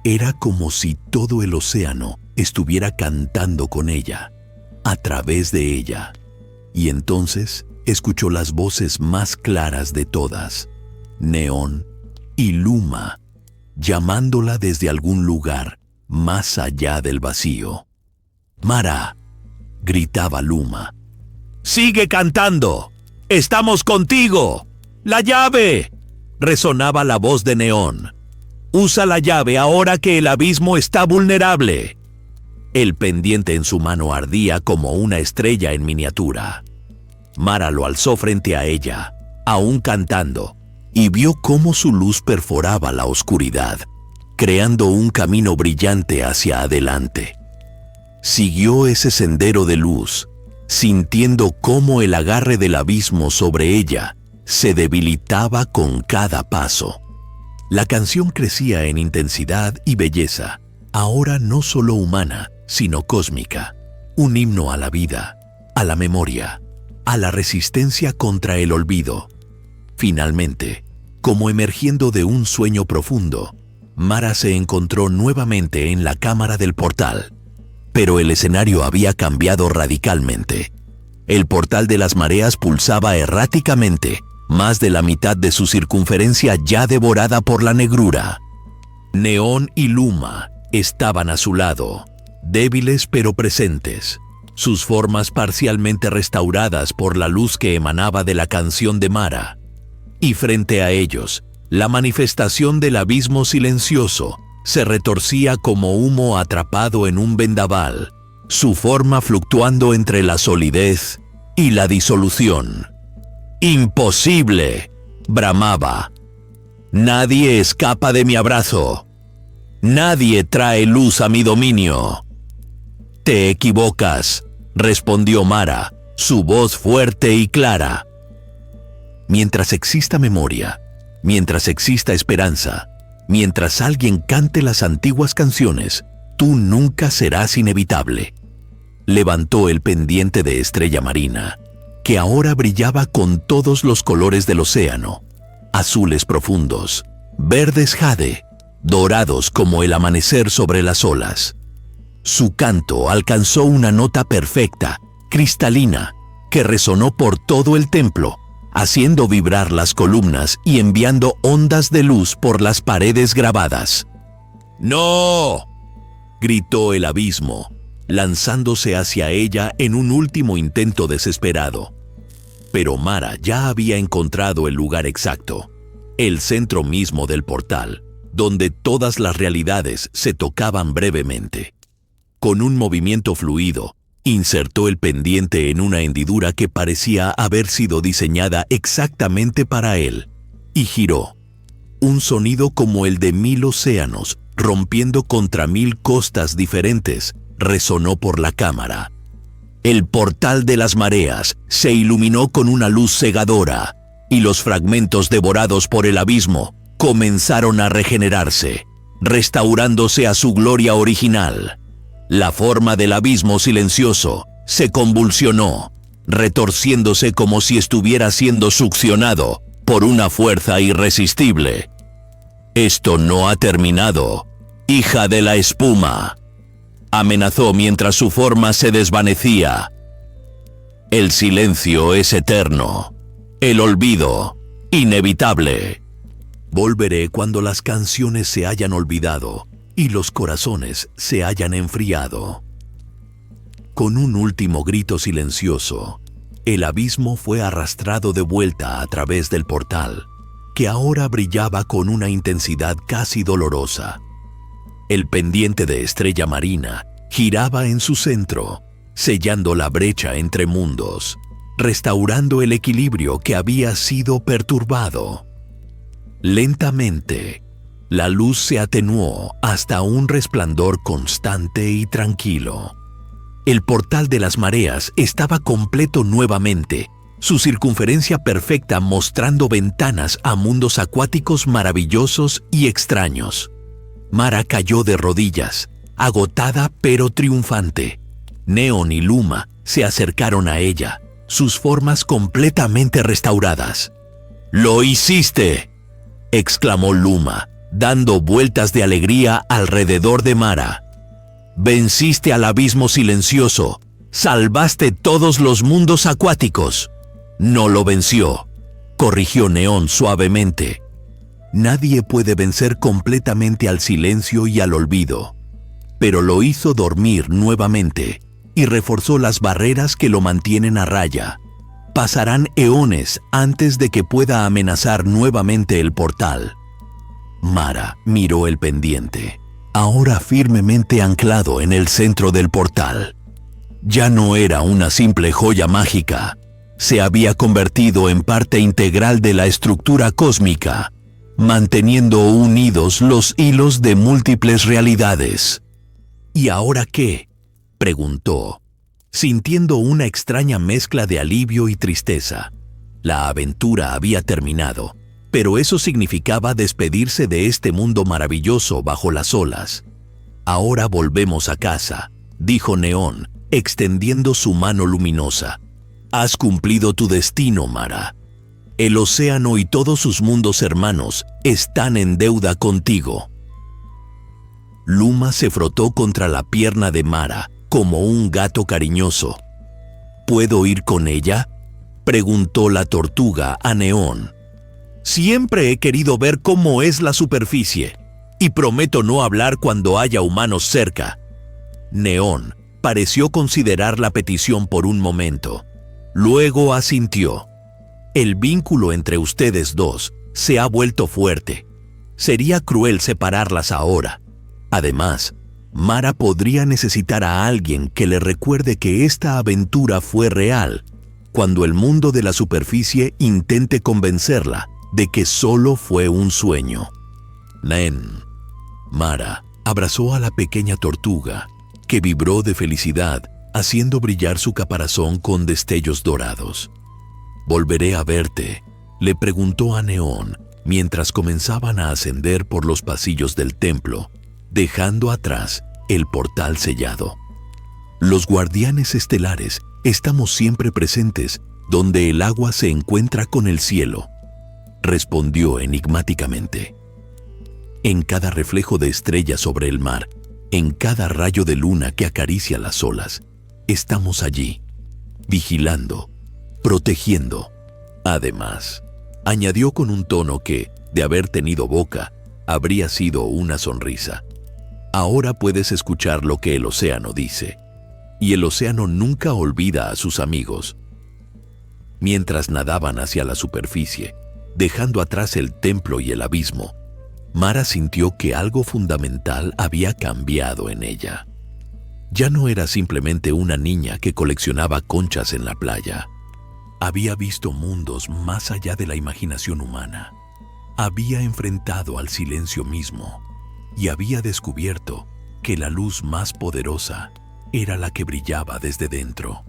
Era como si todo el océano estuviera cantando con ella, a través de ella. Y entonces escuchó las voces más claras de todas, Neón y Luma, llamándola desde algún lugar más allá del vacío. «Mara», gritaba Luma. «¡Sigue cantando! ¡Estamos contigo! ¡La llave!», resonaba la voz de Neón. «Usa la llave ahora que el abismo está vulnerable». El pendiente en su mano ardía como una estrella en miniatura. Mara lo alzó frente a ella, aún cantando, y vio cómo su luz perforaba la oscuridad, creando un camino brillante hacia adelante. Siguió ese sendero de luz, sintiendo cómo el agarre del abismo sobre ella se debilitaba con cada paso. La canción crecía en intensidad y belleza, ahora no solo humana, sino cósmica, un himno a la vida, a la memoria, a la resistencia contra el olvido. Finalmente, como emergiendo de un sueño profundo, Mara se encontró nuevamente en la cámara del portal. Pero el escenario había cambiado radicalmente. El portal de las mareas pulsaba erráticamente, más de la mitad de su circunferencia ya devorada por la negrura. Neón y Luma estaban a su lado, débiles pero presentes, sus formas parcialmente restauradas por la luz que emanaba de la canción de Mara. Y frente a ellos, la manifestación del abismo silencioso se retorcía como humo atrapado en un vendaval, su forma fluctuando entre la solidez y la disolución. «¡Imposible!», bramaba. «Nadie escapa de mi abrazo. Nadie trae luz a mi dominio». «Te equivocas», respondió Mara, su voz fuerte y clara. Mientras exista memoria, mientras exista esperanza, mientras alguien cante las antiguas canciones, tú nunca serás inevitable. Levantó el pendiente de estrella marina, que ahora brillaba con todos los colores del océano, azules profundos, verdes jade, dorados como el amanecer sobre las olas. Su canto alcanzó una nota perfecta, cristalina, que resonó por todo el templo, haciendo vibrar las columnas y enviando ondas de luz por las paredes grabadas. ¡No!, gritó el abismo, lanzándose hacia ella en un último intento desesperado. Pero Mara ya había encontrado el lugar exacto, el centro mismo del portal, donde todas las realidades se tocaban brevemente. Con un movimiento fluido, insertó el pendiente en una hendidura que parecía haber sido diseñada exactamente para él, y giró. Un sonido como el de 1000 océanos, rompiendo contra 1000 costas diferentes, resonó por la cámara. El portal de las mareas se iluminó con una luz cegadora, y los fragmentos devorados por el abismo comenzaron a regenerarse, restaurándose a su gloria original. La forma del abismo silencioso se convulsionó, retorciéndose como si estuviera siendo succionado por una fuerza irresistible. «Esto no ha terminado, hija de la espuma», amenazó mientras su forma se desvanecía. «El silencio es eterno, el olvido inevitable. Volveré cuando las canciones se hayan olvidado y los corazones se hayan enfriado». Con un último grito silencioso, el abismo fue arrastrado de vuelta a través del portal, que ahora brillaba con una intensidad casi dolorosa. El pendiente de estrella marina giraba en su centro, sellando la brecha entre mundos, restaurando el equilibrio que había sido perturbado. Lentamente, la luz se atenuó hasta un resplandor constante y tranquilo. El portal de las mareas estaba completo nuevamente, su circunferencia perfecta mostrando ventanas a mundos acuáticos maravillosos y extraños. Mara cayó de rodillas, agotada pero triunfante. Neon y Luma se acercaron a ella, sus formas completamente restauradas. «¡Lo hiciste!», exclamó Luma, dando vueltas de alegría alrededor de Mara. «Venciste al abismo silencioso, salvaste todos los mundos acuáticos». «No lo venció», corrigió Neón suavemente. «Nadie puede vencer completamente al silencio y al olvido, pero lo hizo dormir nuevamente y reforzó las barreras que lo mantienen a raya. Pasarán eones antes de que pueda amenazar nuevamente el portal». Mara miró el pendiente, ahora firmemente anclado en el centro del portal. Ya no era una simple joya mágica, se había convertido en parte integral de la estructura cósmica, manteniendo unidos los hilos de múltiples realidades. «¿Y ahora qué?», preguntó, sintiendo una extraña mezcla de alivio y tristeza. La aventura había terminado, pero eso significaba despedirse de este mundo maravilloso bajo las olas. «Ahora volvemos a casa», dijo Neón, extendiendo su mano luminosa. «Has cumplido tu destino, Mara. El océano y todos sus mundos hermanos están en deuda contigo». Luma se frotó contra la pierna de Mara como un gato cariñoso. «¿Puedo ir con ella?», preguntó la tortuga a Neón. «Siempre he querido ver cómo es la superficie, y prometo no hablar cuando haya humanos cerca». Neón pareció considerar la petición por un momento. Luego asintió. «El vínculo entre ustedes dos se ha vuelto fuerte. Sería cruel separarlas ahora. Además, Mara podría necesitar a alguien que le recuerde que esta aventura fue real, cuando el mundo de la superficie intente convencerla de que solo fue un sueño». «Nen». Mara abrazó a la pequeña tortuga, que vibró de felicidad, haciendo brillar su caparazón con destellos dorados. «¿Volveré a verte?», le preguntó a Neón, mientras comenzaban a ascender por los pasillos del templo, dejando atrás el portal sellado. «Los guardianes estelares estamos siempre presentes donde el agua se encuentra con el cielo», respondió enigmáticamente. «En cada reflejo de estrella sobre el mar, en cada rayo de luna que acaricia las olas, estamos allí, vigilando, protegiendo. Además, añadió con un tono que, de haber tenido boca, habría sido una sonrisa. Ahora puedes escuchar lo que el océano dice. Y el océano nunca olvida a sus amigos. Mientras nadaban hacia la superficie, dejando atrás el templo y el abismo, Mara sintió que algo fundamental había cambiado en ella. Ya no era simplemente una niña que coleccionaba conchas en la playa. Había visto mundos más allá de la imaginación humana. Había enfrentado al silencio mismo y había descubierto que la luz más poderosa era la que brillaba desde dentro.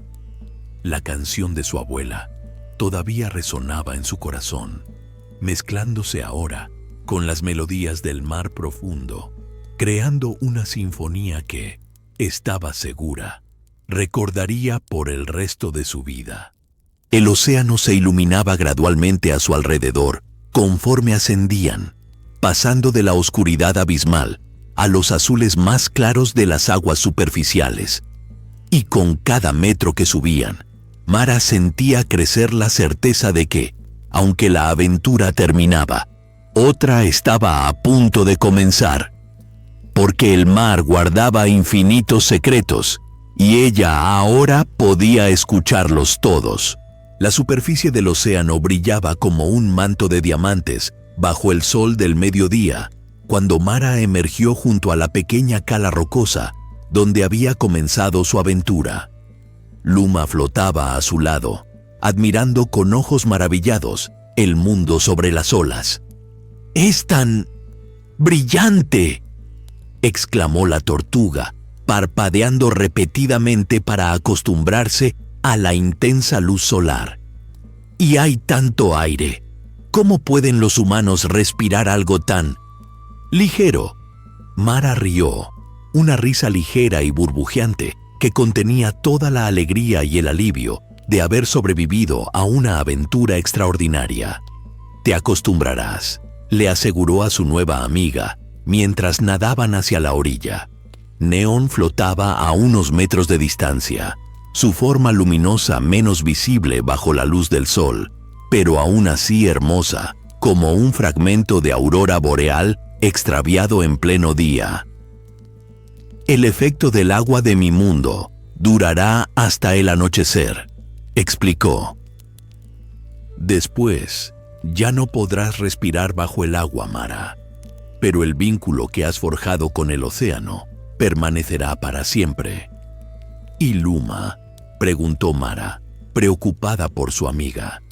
La canción de su abuela todavía resonaba en su corazón, mezclándose ahora con las melodías del mar profundo, creando una sinfonía que, estaba segura, recordaría por el resto de su vida. El océano se iluminaba gradualmente a su alrededor conforme ascendían, pasando de la oscuridad abismal a los azules más claros de las aguas superficiales. Y con cada metro que subían, Mara sentía crecer la certeza de que, aunque la aventura terminaba, otra estaba a punto de comenzar. Porque el mar guardaba infinitos secretos y ella ahora podía escucharlos todos. La superficie del océano brillaba como un manto de diamantes bajo el sol del mediodía, cuando Mara emergió junto a la pequeña cala rocosa donde había comenzado su aventura. Luma flotaba a su lado, admirando con ojos maravillados el mundo sobre las olas. «¡Es tan brillante!», exclamó la tortuga, parpadeando repetidamente para acostumbrarse a la intensa luz solar. «Y hay tanto aire. ¿Cómo pueden los humanos respirar algo tan ligero?» Mara rió, una risa ligera y burbujeante que contenía toda la alegría y el alivio de haber sobrevivido a una aventura extraordinaria. «Te acostumbrarás», le aseguró a su nueva amiga, mientras nadaban hacia la orilla. Neón flotaba a unos metros de distancia, su forma luminosa menos visible bajo la luz del sol, pero aún así hermosa, como un fragmento de aurora boreal extraviado en pleno día. «El efecto del agua de mi mundo durará hasta el anochecer», explicó. «Después, ya no podrás respirar bajo el agua, Mara, pero el vínculo que has forjado con el océano permanecerá para siempre». «¿Y Luma?», preguntó Mara, preocupada por su amiga.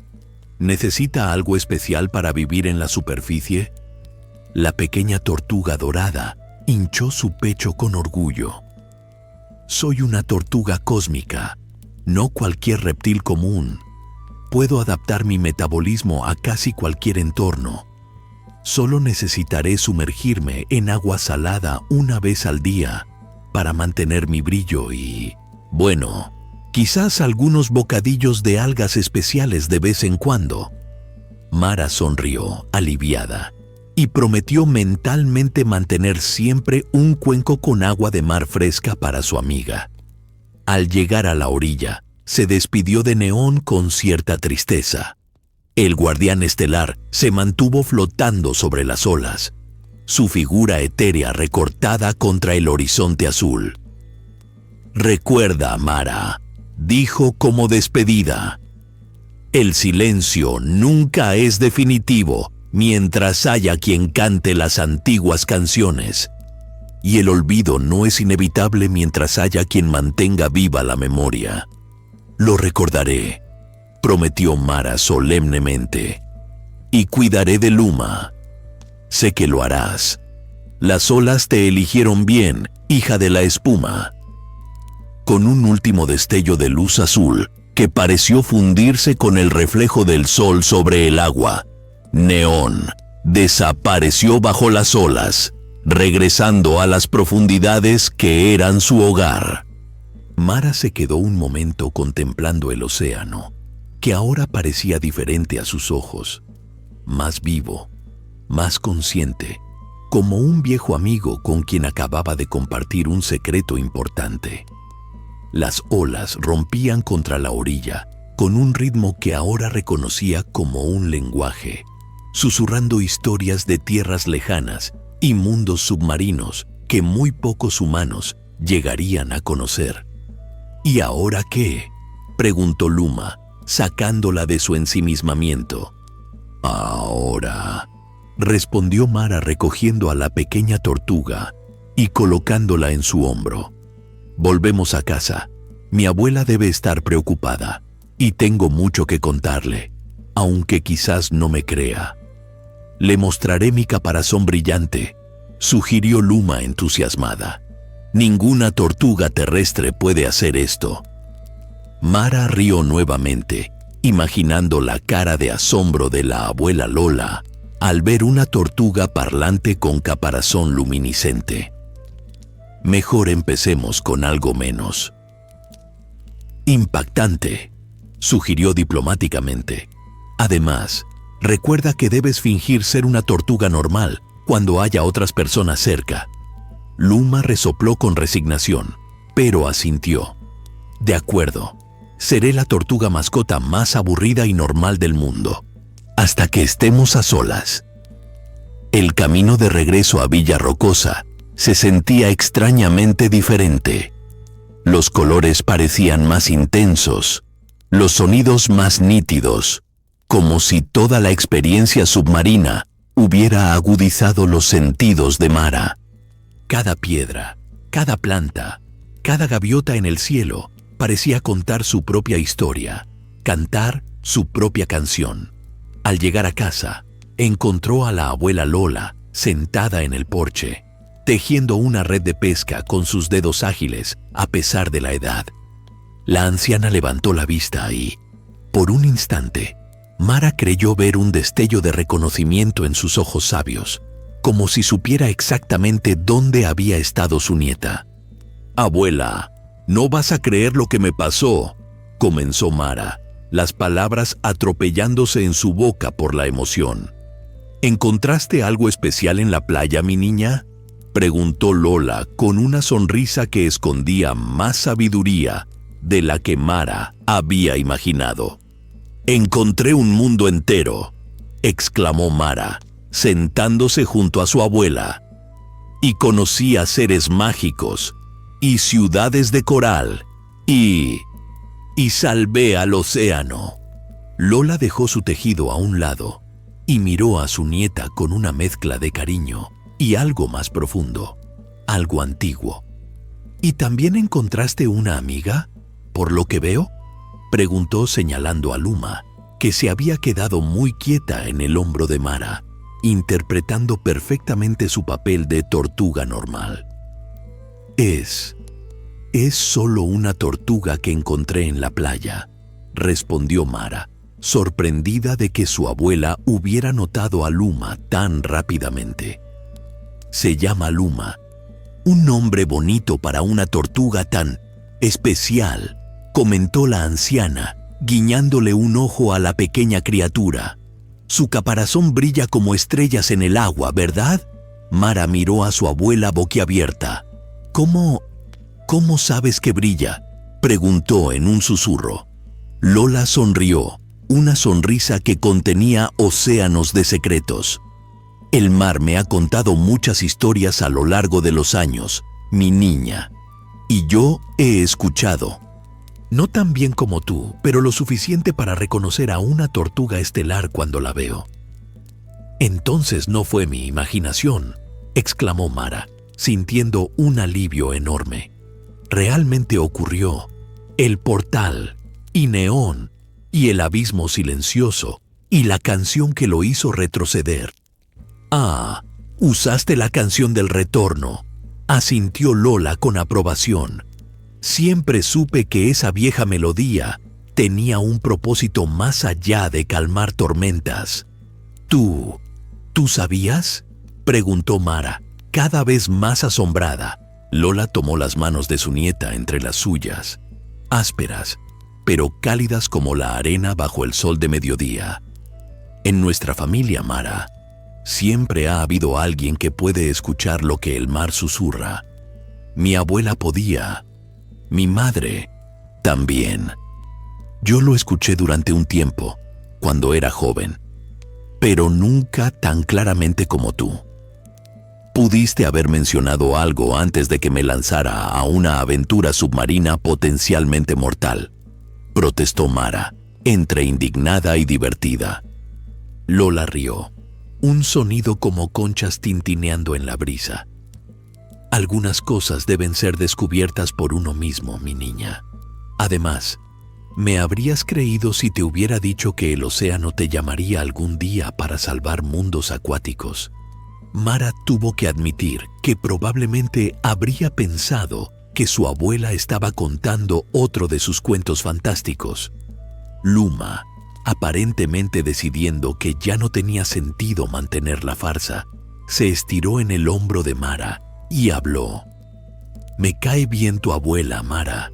«¿Necesita algo especial para vivir en la superficie?». La pequeña tortuga dorada hinchó su pecho con orgullo. «Soy una tortuga cósmica, no cualquier reptil común. Puedo adaptar mi metabolismo a casi cualquier entorno. Solo necesitaré sumergirme en agua salada una vez al día para mantener mi brillo y, bueno, quizás algunos bocadillos de algas especiales de vez en cuando». Mara sonrió, aliviada, y prometió mentalmente mantener siempre un cuenco con agua de mar fresca para su amiga. Al llegar a la orilla, se despidió de Neón con cierta tristeza. El guardián estelar se mantuvo flotando sobre las olas, su figura etérea recortada contra el horizonte azul. «Recuerda, Mara», dijo como despedida, «el silencio nunca es definitivo mientras haya quien cante las antiguas canciones, y el olvido no es inevitable mientras haya quien mantenga viva la memoria». «Lo recordaré», prometió Mara solemnemente, «y cuidaré de Luma. Sé que lo harás. Las olas te eligieron bien, hija de la espuma». Con un último destello de luz azul que pareció fundirse con el reflejo del sol sobre el agua, Neón desapareció bajo las olas, regresando a las profundidades que eran su hogar. Mara se quedó un momento contemplando el océano, que ahora parecía diferente a sus ojos, más vivo, más consciente, como un viejo amigo con quien acababa de compartir un secreto importante. Las olas rompían contra la orilla con un ritmo que ahora reconocía como un lenguaje, susurrando historias de tierras lejanas y mundos submarinos que muy pocos humanos llegarían a conocer. ¿Y ahora qué?, preguntó Luma, sacándola de su ensimismamiento. Ahora, respondió Mara recogiendo a la pequeña tortuga y colocándola en su hombro. Volvemos a casa. Mi abuela debe estar preocupada y tengo mucho que contarle, aunque quizás no me crea. Le mostraré mi caparazón brillante, sugirió Luma entusiasmada. Ninguna tortuga terrestre puede hacer esto. Mara rió nuevamente, imaginando la cara de asombro de la abuela Lola al ver una tortuga parlante con caparazón luminiscente. Mejor empecemos con algo menos impactante, sugirió diplomáticamente. Además, recuerda que debes fingir ser una tortuga normal cuando haya otras personas cerca. Luma resopló con resignación, pero asintió. De acuerdo, seré la tortuga mascota más aburrida y normal del mundo, hasta que estemos a solas. El camino de regreso a Villa Rocosa se sentía extrañamente diferente. Los colores parecían más intensos, los sonidos más nítidos, como si toda la experiencia submarina hubiera agudizado los sentidos de Mara. Cada piedra, cada planta, cada gaviota en el cielo parecía contar su propia historia, cantar su propia canción. Al llegar a casa, encontró a la abuela Lola sentada en el porche, tejiendo una red de pesca con sus dedos ágiles a pesar de la edad. La anciana levantó la vista y, por un instante, Mara creyó ver un destello de reconocimiento en sus ojos sabios, como si supiera exactamente dónde había estado su nieta. «Abuela, no vas a creer lo que me pasó», comenzó Mara, las palabras atropellándose en su boca por la emoción. «¿Encontraste algo especial en la playa, mi niña?», preguntó Lola con una sonrisa que escondía más sabiduría de la que Mara había imaginado. «Encontré un mundo entero», exclamó Mara, sentándose junto a su abuela. «Y conocí a seres mágicos, y ciudades de coral, y salvé al océano». Lola dejó su tejido a un lado y miró a su nieta con una mezcla de cariño y algo más profundo, algo antiguo. «¿Y también encontraste una amiga, por lo que veo?», preguntó señalando a Luma, que se había quedado muy quieta en el hombro de Mara, interpretando perfectamente su papel de tortuga normal. Es solo una tortuga que encontré en la playa», respondió Mara, sorprendida de que su abuela hubiera notado a Luma tan rápidamente. «Se llama Luma, un nombre bonito para una tortuga tan especial», comentó la anciana, guiñándole un ojo a la pequeña criatura. «Su caparazón brilla como estrellas en el agua, ¿verdad?». Mara miró a su abuela boquiabierta. ¿Cómo sabes que brilla?», preguntó en un susurro. Lola sonrió, una sonrisa que contenía océanos de secretos. «El mar me ha contado muchas historias a lo largo de los años, mi niña, y yo he escuchado. No tan bien como tú, pero lo suficiente para reconocer a una tortuga estelar cuando la veo». «Entonces no fue mi imaginación», exclamó Mara, sintiendo un alivio enorme. «Realmente ocurrió. El portal, y Neón, y el abismo silencioso, y la canción que lo hizo retroceder». «Ah, usaste la canción del retorno», asintió Lola con aprobación. «Siempre supe que esa vieja melodía tenía un propósito más allá de calmar tormentas». ¿Tú sabías?», preguntó Mara, cada vez más asombrada. Lola tomó las manos de su nieta entre las suyas, ásperas, pero cálidas como la arena bajo el sol de mediodía. «En nuestra familia, Mara, siempre ha habido alguien que puede escuchar lo que el mar susurra. Mi abuela podía. Mi madre también». Yo lo escuché durante un tiempo, cuando era joven, pero nunca tan claramente como tú. Pudiste haber mencionado algo antes de que me lanzara a una aventura submarina potencialmente mortal, protestó Mara, entre indignada y divertida. Lola rió, un sonido como conchas tintineando en la brisa. Algunas cosas deben ser descubiertas por uno mismo, mi niña. Además, ¿me habrías creído si te hubiera dicho que el océano te llamaría algún día para salvar mundos acuáticos? Mara tuvo que admitir que probablemente habría pensado que su abuela estaba contando otro de sus cuentos fantásticos. Luma, aparentemente decidiendo que ya no tenía sentido mantener la farsa, se estiró en el hombro de Mara y habló. Me cae bien tu abuela, Mara.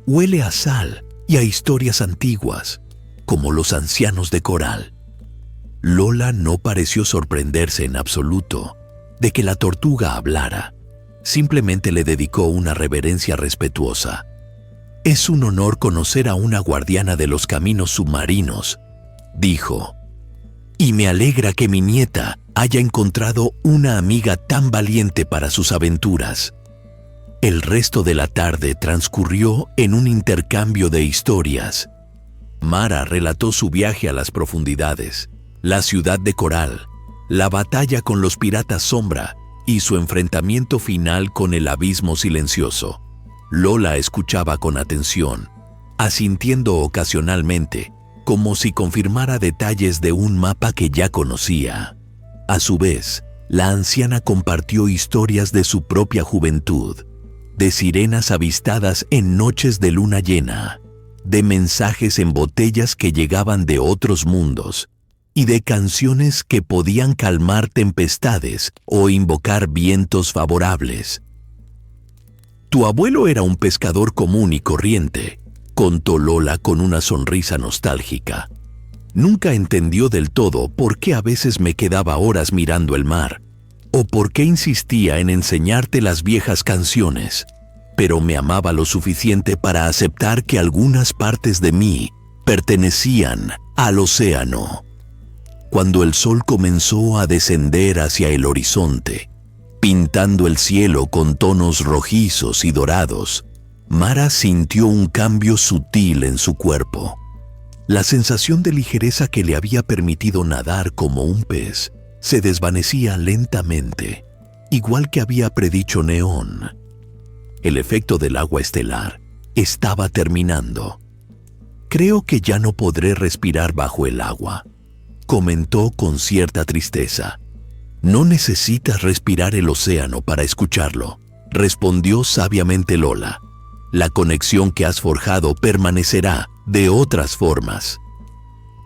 Huele a sal y a historias antiguas, como los ancianos de coral. Lola no pareció sorprenderse en absoluto de que la tortuga hablara. Simplemente le dedicó una reverencia respetuosa. Es un honor conocer a una guardiana de los caminos submarinos, dijo. Y me alegra que mi nieta haya encontrado una amiga tan valiente para sus aventuras. El resto de la tarde transcurrió en un intercambio de historias. Mara relató su viaje a las profundidades, la ciudad de coral, la batalla con los piratas sombra y su enfrentamiento final con el abismo silencioso. Lola escuchaba con atención, asintiendo ocasionalmente, como si confirmara detalles de un mapa que ya conocía. A su vez, la anciana compartió historias de su propia juventud, de sirenas avistadas en noches de luna llena, de mensajes en botellas que llegaban de otros mundos, y de canciones que podían calmar tempestades o invocar vientos favorables. Tu abuelo era un pescador común y corriente, contó Lola con una sonrisa nostálgica. Nunca entendió del todo por qué a veces me quedaba horas mirando el mar, o por qué insistía en enseñarte las viejas canciones, pero me amaba lo suficiente para aceptar que algunas partes de mí pertenecían al océano. Cuando el sol comenzó a descender hacia el horizonte, pintando el cielo con tonos rojizos y dorados, Mara sintió un cambio sutil en su cuerpo. La sensación de ligereza que le había permitido nadar como un pez se desvanecía lentamente, igual que había predicho Neón. El efecto del agua estelar estaba terminando. Creo que ya no podré respirar bajo el agua, comentó con cierta tristeza. No necesitas respirar el océano para escucharlo, respondió sabiamente Lola. La conexión que has forjado permanecerá de otras formas.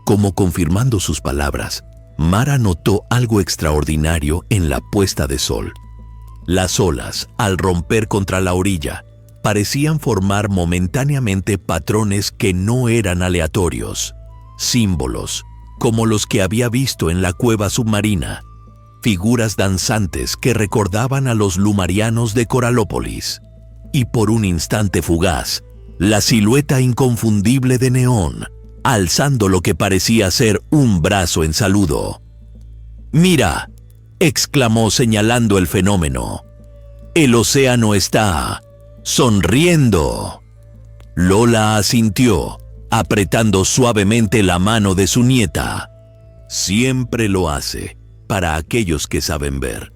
Como confirmando sus palabras, Mara notó algo extraordinario en la puesta de sol. Las olas, al romper contra la orilla, parecían formar momentáneamente patrones que no eran aleatorios, símbolos, como los que había visto en la cueva submarina, figuras danzantes que recordaban a los lumarianos de Coralópolis, y por un instante fugaz, la silueta inconfundible de Neón, alzando lo que parecía ser un brazo en saludo. «Mira», exclamó señalando el fenómeno, «el océano está sonriendo». Lola asintió, apretando suavemente la mano de su nieta. Siempre lo hace, para aquellos que saben ver.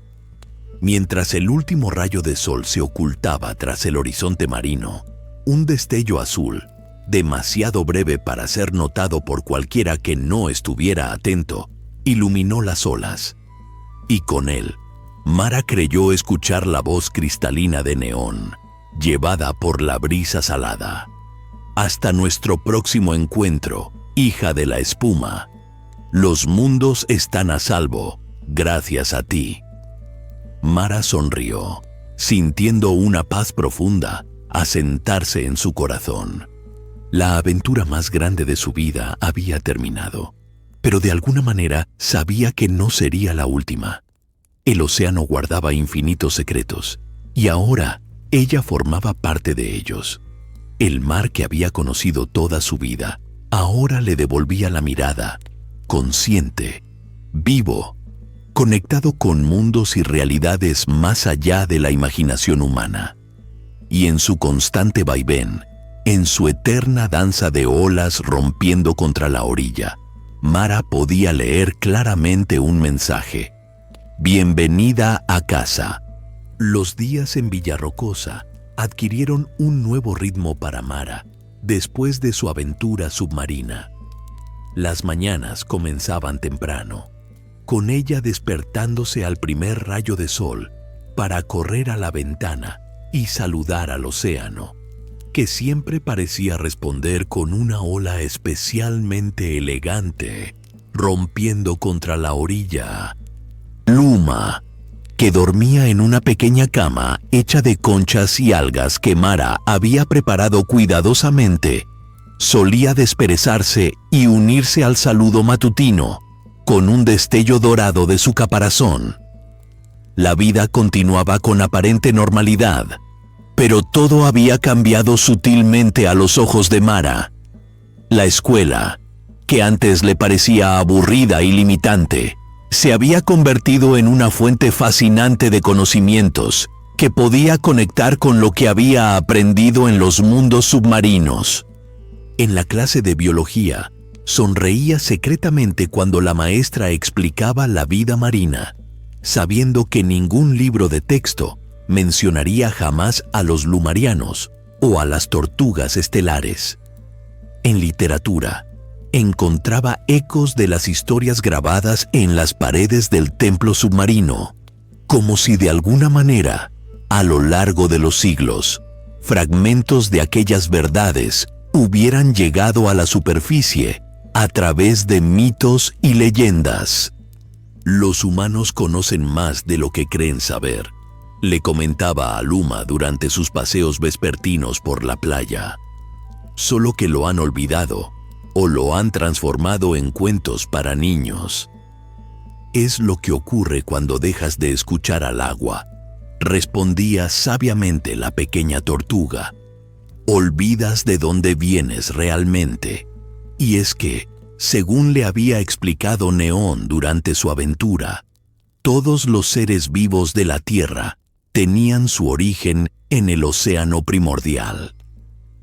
Mientras el último rayo de sol se ocultaba tras el horizonte marino, un destello azul, demasiado breve para ser notado por cualquiera que no estuviera atento, iluminó las olas. Y con él, Mara creyó escuchar la voz cristalina de Neón, llevada por la brisa salada. Hasta nuestro próximo encuentro, hija de la espuma. Los mundos están a salvo, gracias a ti. Mara sonrió, sintiendo una paz profunda asentarse en su corazón. La aventura más grande de su vida había terminado, pero de alguna manera sabía que no sería la última. El océano guardaba infinitos secretos, y ahora ella formaba parte de ellos. El mar que había conocido toda su vida, ahora le devolvía la mirada, consciente, vivo, conectado con mundos y realidades más allá de la imaginación humana. Y en su constante vaivén, en su eterna danza de olas rompiendo contra la orilla, Mara podía leer claramente un mensaje. Bienvenida a casa. Los días en Villarrocosa adquirieron un nuevo ritmo para Mara después de su aventura submarina. Las mañanas comenzaban temprano, con ella despertándose al primer rayo de sol para correr a la ventana y saludar al océano, que siempre parecía responder con una ola especialmente elegante, rompiendo contra la orilla. Luma, que dormía en una pequeña cama hecha de conchas y algas que Mara había preparado cuidadosamente, solía desperezarse y unirse al saludo matutino con un destello dorado de su caparazón. La vida continuaba con aparente normalidad, pero todo había cambiado sutilmente a los ojos de Mara. La escuela, que antes le parecía aburrida y limitante, se había convertido en una fuente fascinante de conocimientos que podía conectar con lo que había aprendido en los mundos submarinos. En la clase de biología, sonreía secretamente cuando la maestra explicaba la vida marina, sabiendo que ningún libro de texto mencionaría jamás a los lumarianos o a las tortugas estelares. En literatura, encontraba ecos de las historias grabadas en las paredes del templo submarino, como si de alguna manera, a lo largo de los siglos, fragmentos de aquellas verdades hubieran llegado a la superficie a través de mitos y leyendas. Los humanos conocen más de lo que creen saber, le comentaba a Luma durante sus paseos vespertinos por la playa. Solo que lo han olvidado o lo han transformado en cuentos para niños. Es lo que ocurre cuando dejas de escuchar al agua, respondía sabiamente la pequeña tortuga. Olvidas de dónde vienes realmente. Y es que, según le había explicado Neón durante su aventura, todos los seres vivos de la Tierra tenían su origen en el océano primordial.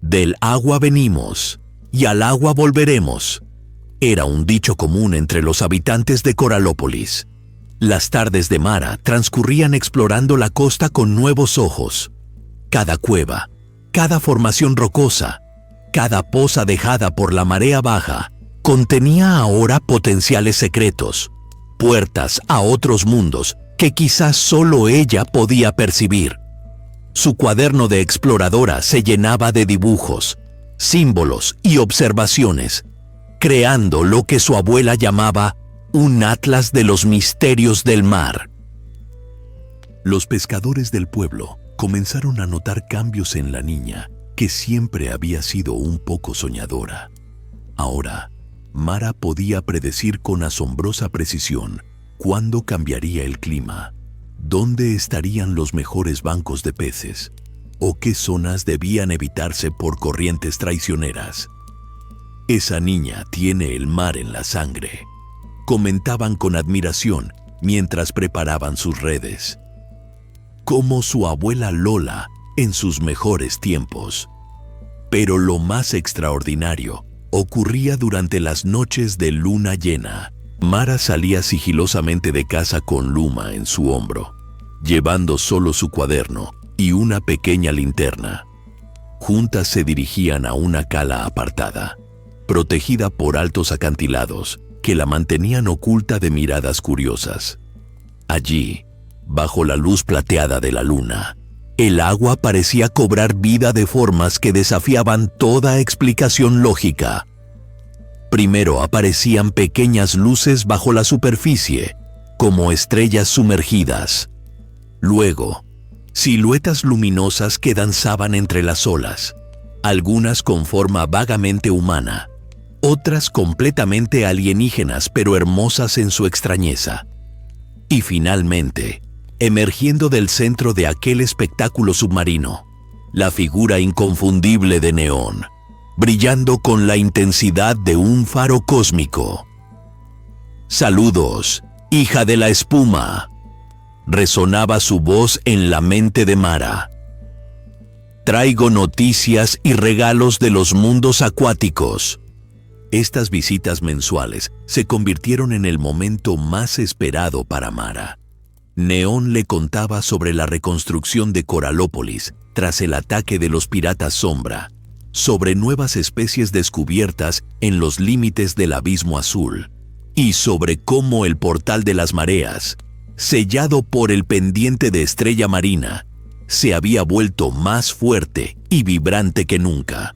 Del agua venimos y al agua volveremos. Era un dicho común entre los habitantes de Coralópolis. Las tardes de Mara transcurrían explorando la costa con nuevos ojos. Cada cueva, cada formación rocosa, cada poza dejada por la marea baja, contenía ahora potenciales secretos, puertas a otros mundos que quizás solo ella podía percibir. Su cuaderno de exploradora se llenaba de dibujos, símbolos y observaciones, creando lo que su abuela llamaba un atlas de los misterios del mar. Los pescadores del pueblo comenzaron a notar cambios en la niña, que siempre había sido un poco soñadora. Ahora, Mara podía predecir con asombrosa precisión cuándo cambiaría el clima, dónde estarían los mejores bancos de peces, o qué zonas debían evitarse por corrientes traicioneras. Esa niña tiene el mar en la sangre, comentaban con admiración mientras preparaban sus redes. Como su abuela Lola en sus mejores tiempos. Pero lo más extraordinario ocurría durante las noches de luna llena. Mara salía sigilosamente de casa con Luma en su hombro, llevando solo su cuaderno y una pequeña linterna. Juntas se dirigían a una cala apartada, protegida por altos acantilados que la mantenían oculta de miradas curiosas. Allí, bajo la luz plateada de la luna, el agua parecía cobrar vida de formas que desafiaban toda explicación lógica. Primero aparecían pequeñas luces bajo la superficie, como estrellas sumergidas. Luego, siluetas luminosas que danzaban entre las olas, algunas con forma vagamente humana, otras completamente alienígenas pero hermosas en su extrañeza. Y finalmente, emergiendo del centro de aquel espectáculo submarino, la figura inconfundible de Neón, brillando con la intensidad de un faro cósmico. «Saludos, hija de la espuma», resonaba su voz en la mente de Mara. «Traigo noticias y regalos de los mundos acuáticos». Estas visitas mensuales se convirtieron en el momento más esperado para Mara. Neón le contaba sobre la reconstrucción de Coralópolis tras el ataque de los piratas Sombra, sobre nuevas especies descubiertas en los límites del Abismo Azul, y sobre cómo el portal de las mareas, sellado por el pendiente de Estrella Marina, se había vuelto más fuerte y vibrante que nunca.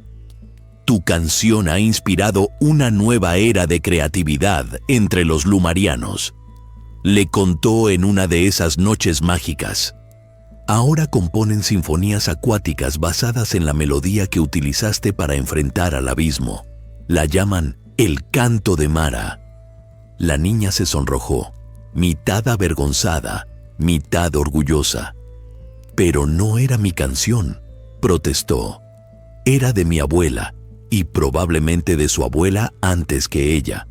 «Tu canción ha inspirado una nueva era de creatividad entre los lumarianos», le contó en una de esas noches mágicas. «Ahora componen sinfonías acuáticas basadas en la melodía que utilizaste para enfrentar al abismo. La llaman el canto de Mara». La niña se sonrojó, mitad avergonzada, mitad orgullosa. «Pero no era mi canción», protestó. «Era de mi abuela, y probablemente de su abuela antes que ella».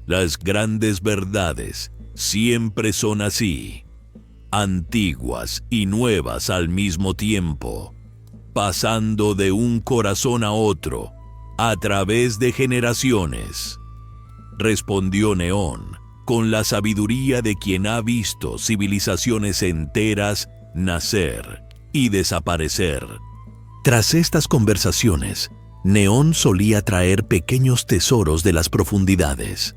«Las grandes verdades siempre son así, antiguas y nuevas al mismo tiempo, pasando de un corazón a otro, a través de generaciones», respondió Neón, con la sabiduría de quien ha visto civilizaciones enteras nacer y desaparecer. Tras estas conversaciones, Neón solía traer pequeños tesoros de las profundidades,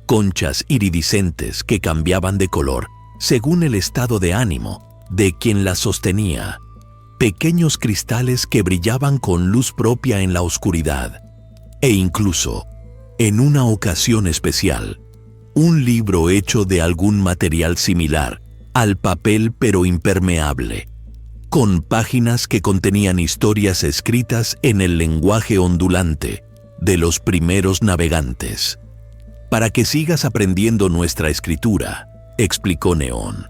conchas iridiscentes que cambiaban de color según el estado de ánimo de quien las sostenía, pequeños cristales que brillaban con luz propia en la oscuridad, e incluso, en una ocasión especial, un libro hecho de algún material similar al papel pero impermeable, con páginas que contenían historias escritas en el lenguaje ondulante de los primeros navegantes. «Para que sigas aprendiendo nuestra escritura», explicó Neón.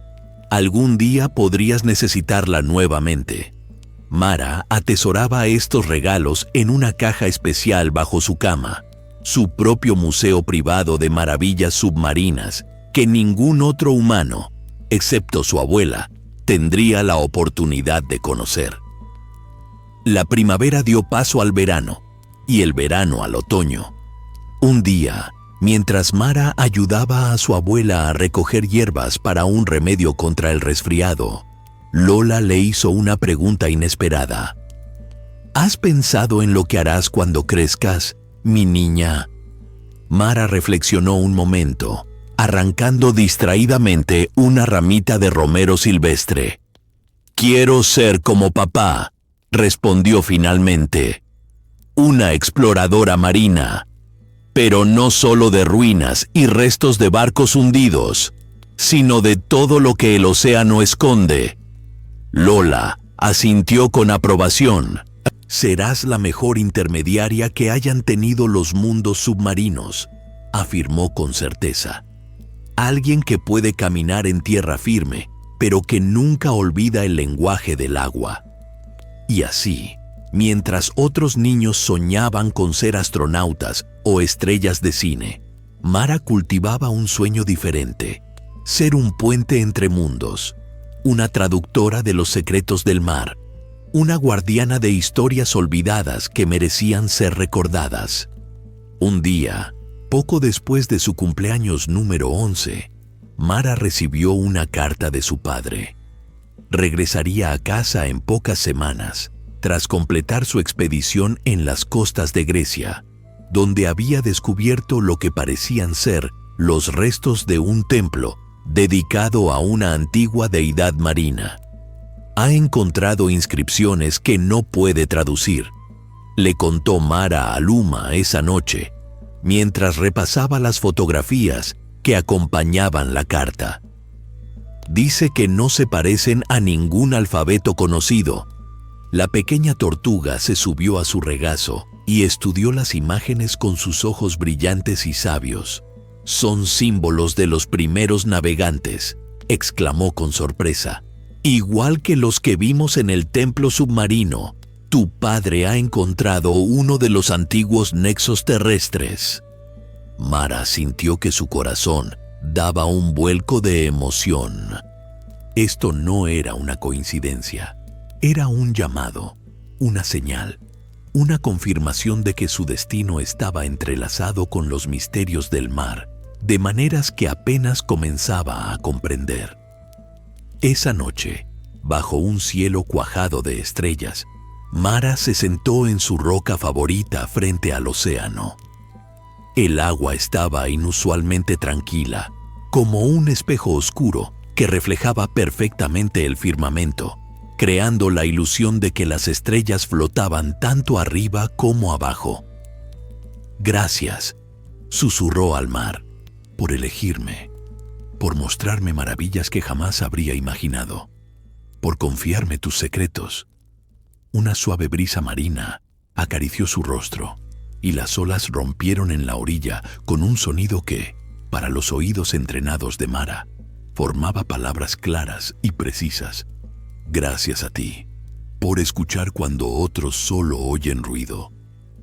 «Algún día podrías necesitarla nuevamente». Mara atesoraba estos regalos en una caja especial bajo su cama, su propio museo privado de maravillas submarinas que ningún otro humano, excepto su abuela, tendría la oportunidad de conocer. La primavera dio paso al verano y el verano al otoño. Un día, mientras Mara ayudaba a su abuela a recoger hierbas para un remedio contra el resfriado, Lola le hizo una pregunta inesperada. «¿Has pensado en lo que harás cuando crezcas, mi niña?» Mara reflexionó un momento, arrancando distraídamente una ramita de romero silvestre. «Quiero ser como papá», respondió finalmente. «Una exploradora marina, pero no solo de ruinas y restos de barcos hundidos, sino de todo lo que el océano esconde». Lola asintió con aprobación. «Serás la mejor intermediaria que hayan tenido los mundos submarinos», afirmó con certeza. «Alguien que puede caminar en tierra firme, pero que nunca olvida el lenguaje del agua». Y así, mientras otros niños soñaban con ser astronautas o estrellas de cine, Mara cultivaba un sueño diferente: ser un puente entre mundos, una traductora de los secretos del mar, una guardiana de historias olvidadas que merecían ser recordadas. Un día, poco después de su cumpleaños número 11, Mara recibió una carta de su padre. Regresaría a casa en pocas semanas, tras completar su expedición en las costas de Grecia, donde había descubierto lo que parecían ser los restos de un templo dedicado a una antigua deidad marina. «Ha encontrado inscripciones que no puede traducir», le contó Mara a Luma esa noche, mientras repasaba las fotografías que acompañaban la carta. «Dice que no se parecen a ningún alfabeto conocido». La pequeña tortuga se subió a su regazo y estudió las imágenes con sus ojos brillantes y sabios. «Son símbolos de los primeros navegantes», exclamó con sorpresa. «Igual que los que vimos en el templo submarino Tu padre ha encontrado uno de los antiguos nexos terrestres. Mara sintió que su corazón daba un vuelco de emoción. Esto no era una coincidencia, era un llamado, una señal, una confirmación de que su destino estaba entrelazado con los misterios del mar, de maneras que apenas comenzaba a comprender. Esa noche, bajo un cielo cuajado de estrellas, Mara se sentó en su roca favorita frente al océano. El agua estaba inusualmente tranquila, como un espejo oscuro que reflejaba perfectamente el firmamento, creando la ilusión de que las estrellas flotaban tanto arriba como abajo. «Gracias», susurró al mar, «por elegirme, por mostrarme maravillas que jamás habría imaginado, por confiarme tus secretos». Una suave brisa marina acarició su rostro y las olas rompieron en la orilla con un sonido que, para los oídos entrenados de Mara, formaba palabras claras y precisas. Gracias a ti, por escuchar cuando otros solo oyen ruido,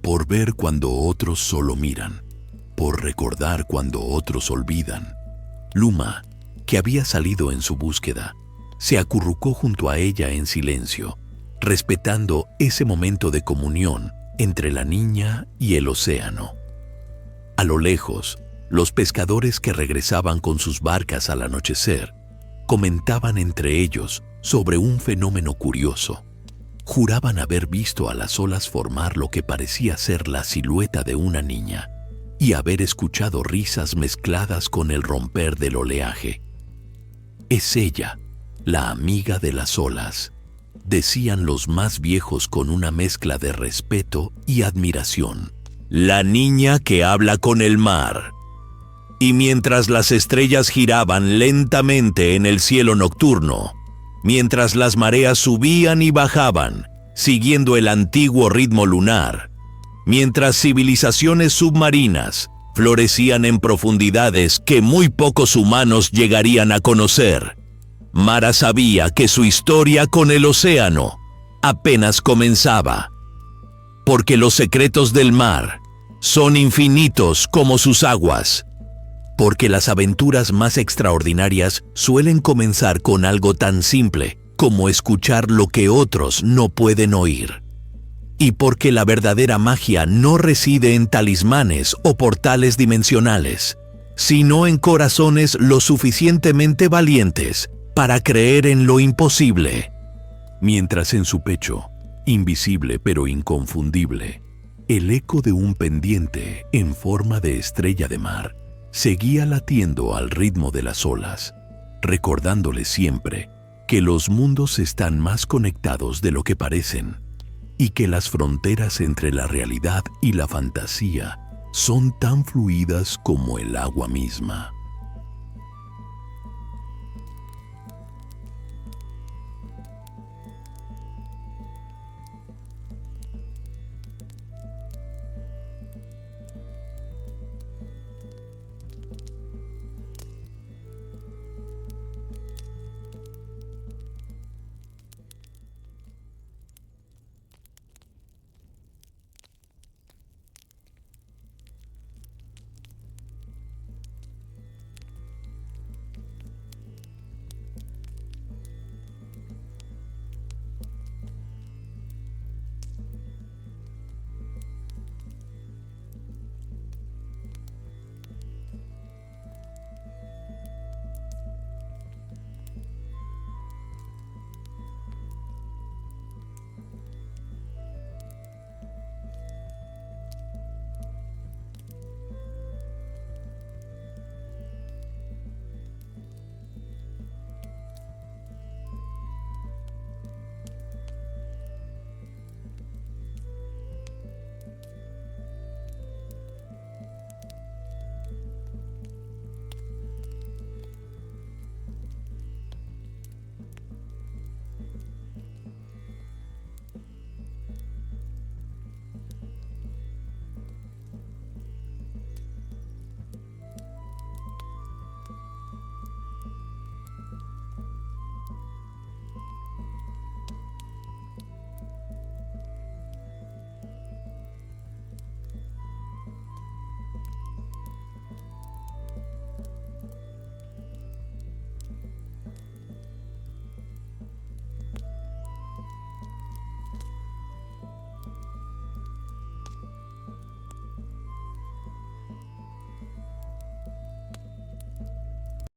por ver cuando otros solo miran, por recordar cuando otros olvidan. Luma, que había salido en su búsqueda, se acurrucó junto a ella en silencio, respetando ese momento de comunión entre la niña y el océano. A lo lejos, los pescadores que regresaban con sus barcas al anochecer comentaban entre ellos sobre un fenómeno curioso. Juraban haber visto a las olas formar lo que parecía ser la silueta de una niña y haber escuchado risas mezcladas con el romper del oleaje. «Es ella, la amiga de las olas», decían los más viejos con una mezcla de respeto y admiración. «La niña que habla con el mar». Y mientras las estrellas giraban lentamente en el cielo nocturno, mientras las mareas subían y bajaban, siguiendo el antiguo ritmo lunar, mientras civilizaciones submarinas florecían en profundidades que muy pocos humanos llegarían a conocer, Mara sabía que su historia con el océano apenas comenzaba, porque los secretos del mar son infinitos como sus aguas, porque las aventuras más extraordinarias suelen comenzar con algo tan simple como escuchar lo que otros no pueden oír, y porque la verdadera magia no reside en talismanes o portales dimensionales, sino en corazones lo suficientemente valientes para creer en lo imposible. Mientras en su pecho, invisible pero inconfundible, el eco de un pendiente en forma de estrella de mar seguía latiendo al ritmo de las olas, recordándole siempre que los mundos están más conectados de lo que parecen y que las fronteras entre la realidad y la fantasía son tan fluidas como el agua misma.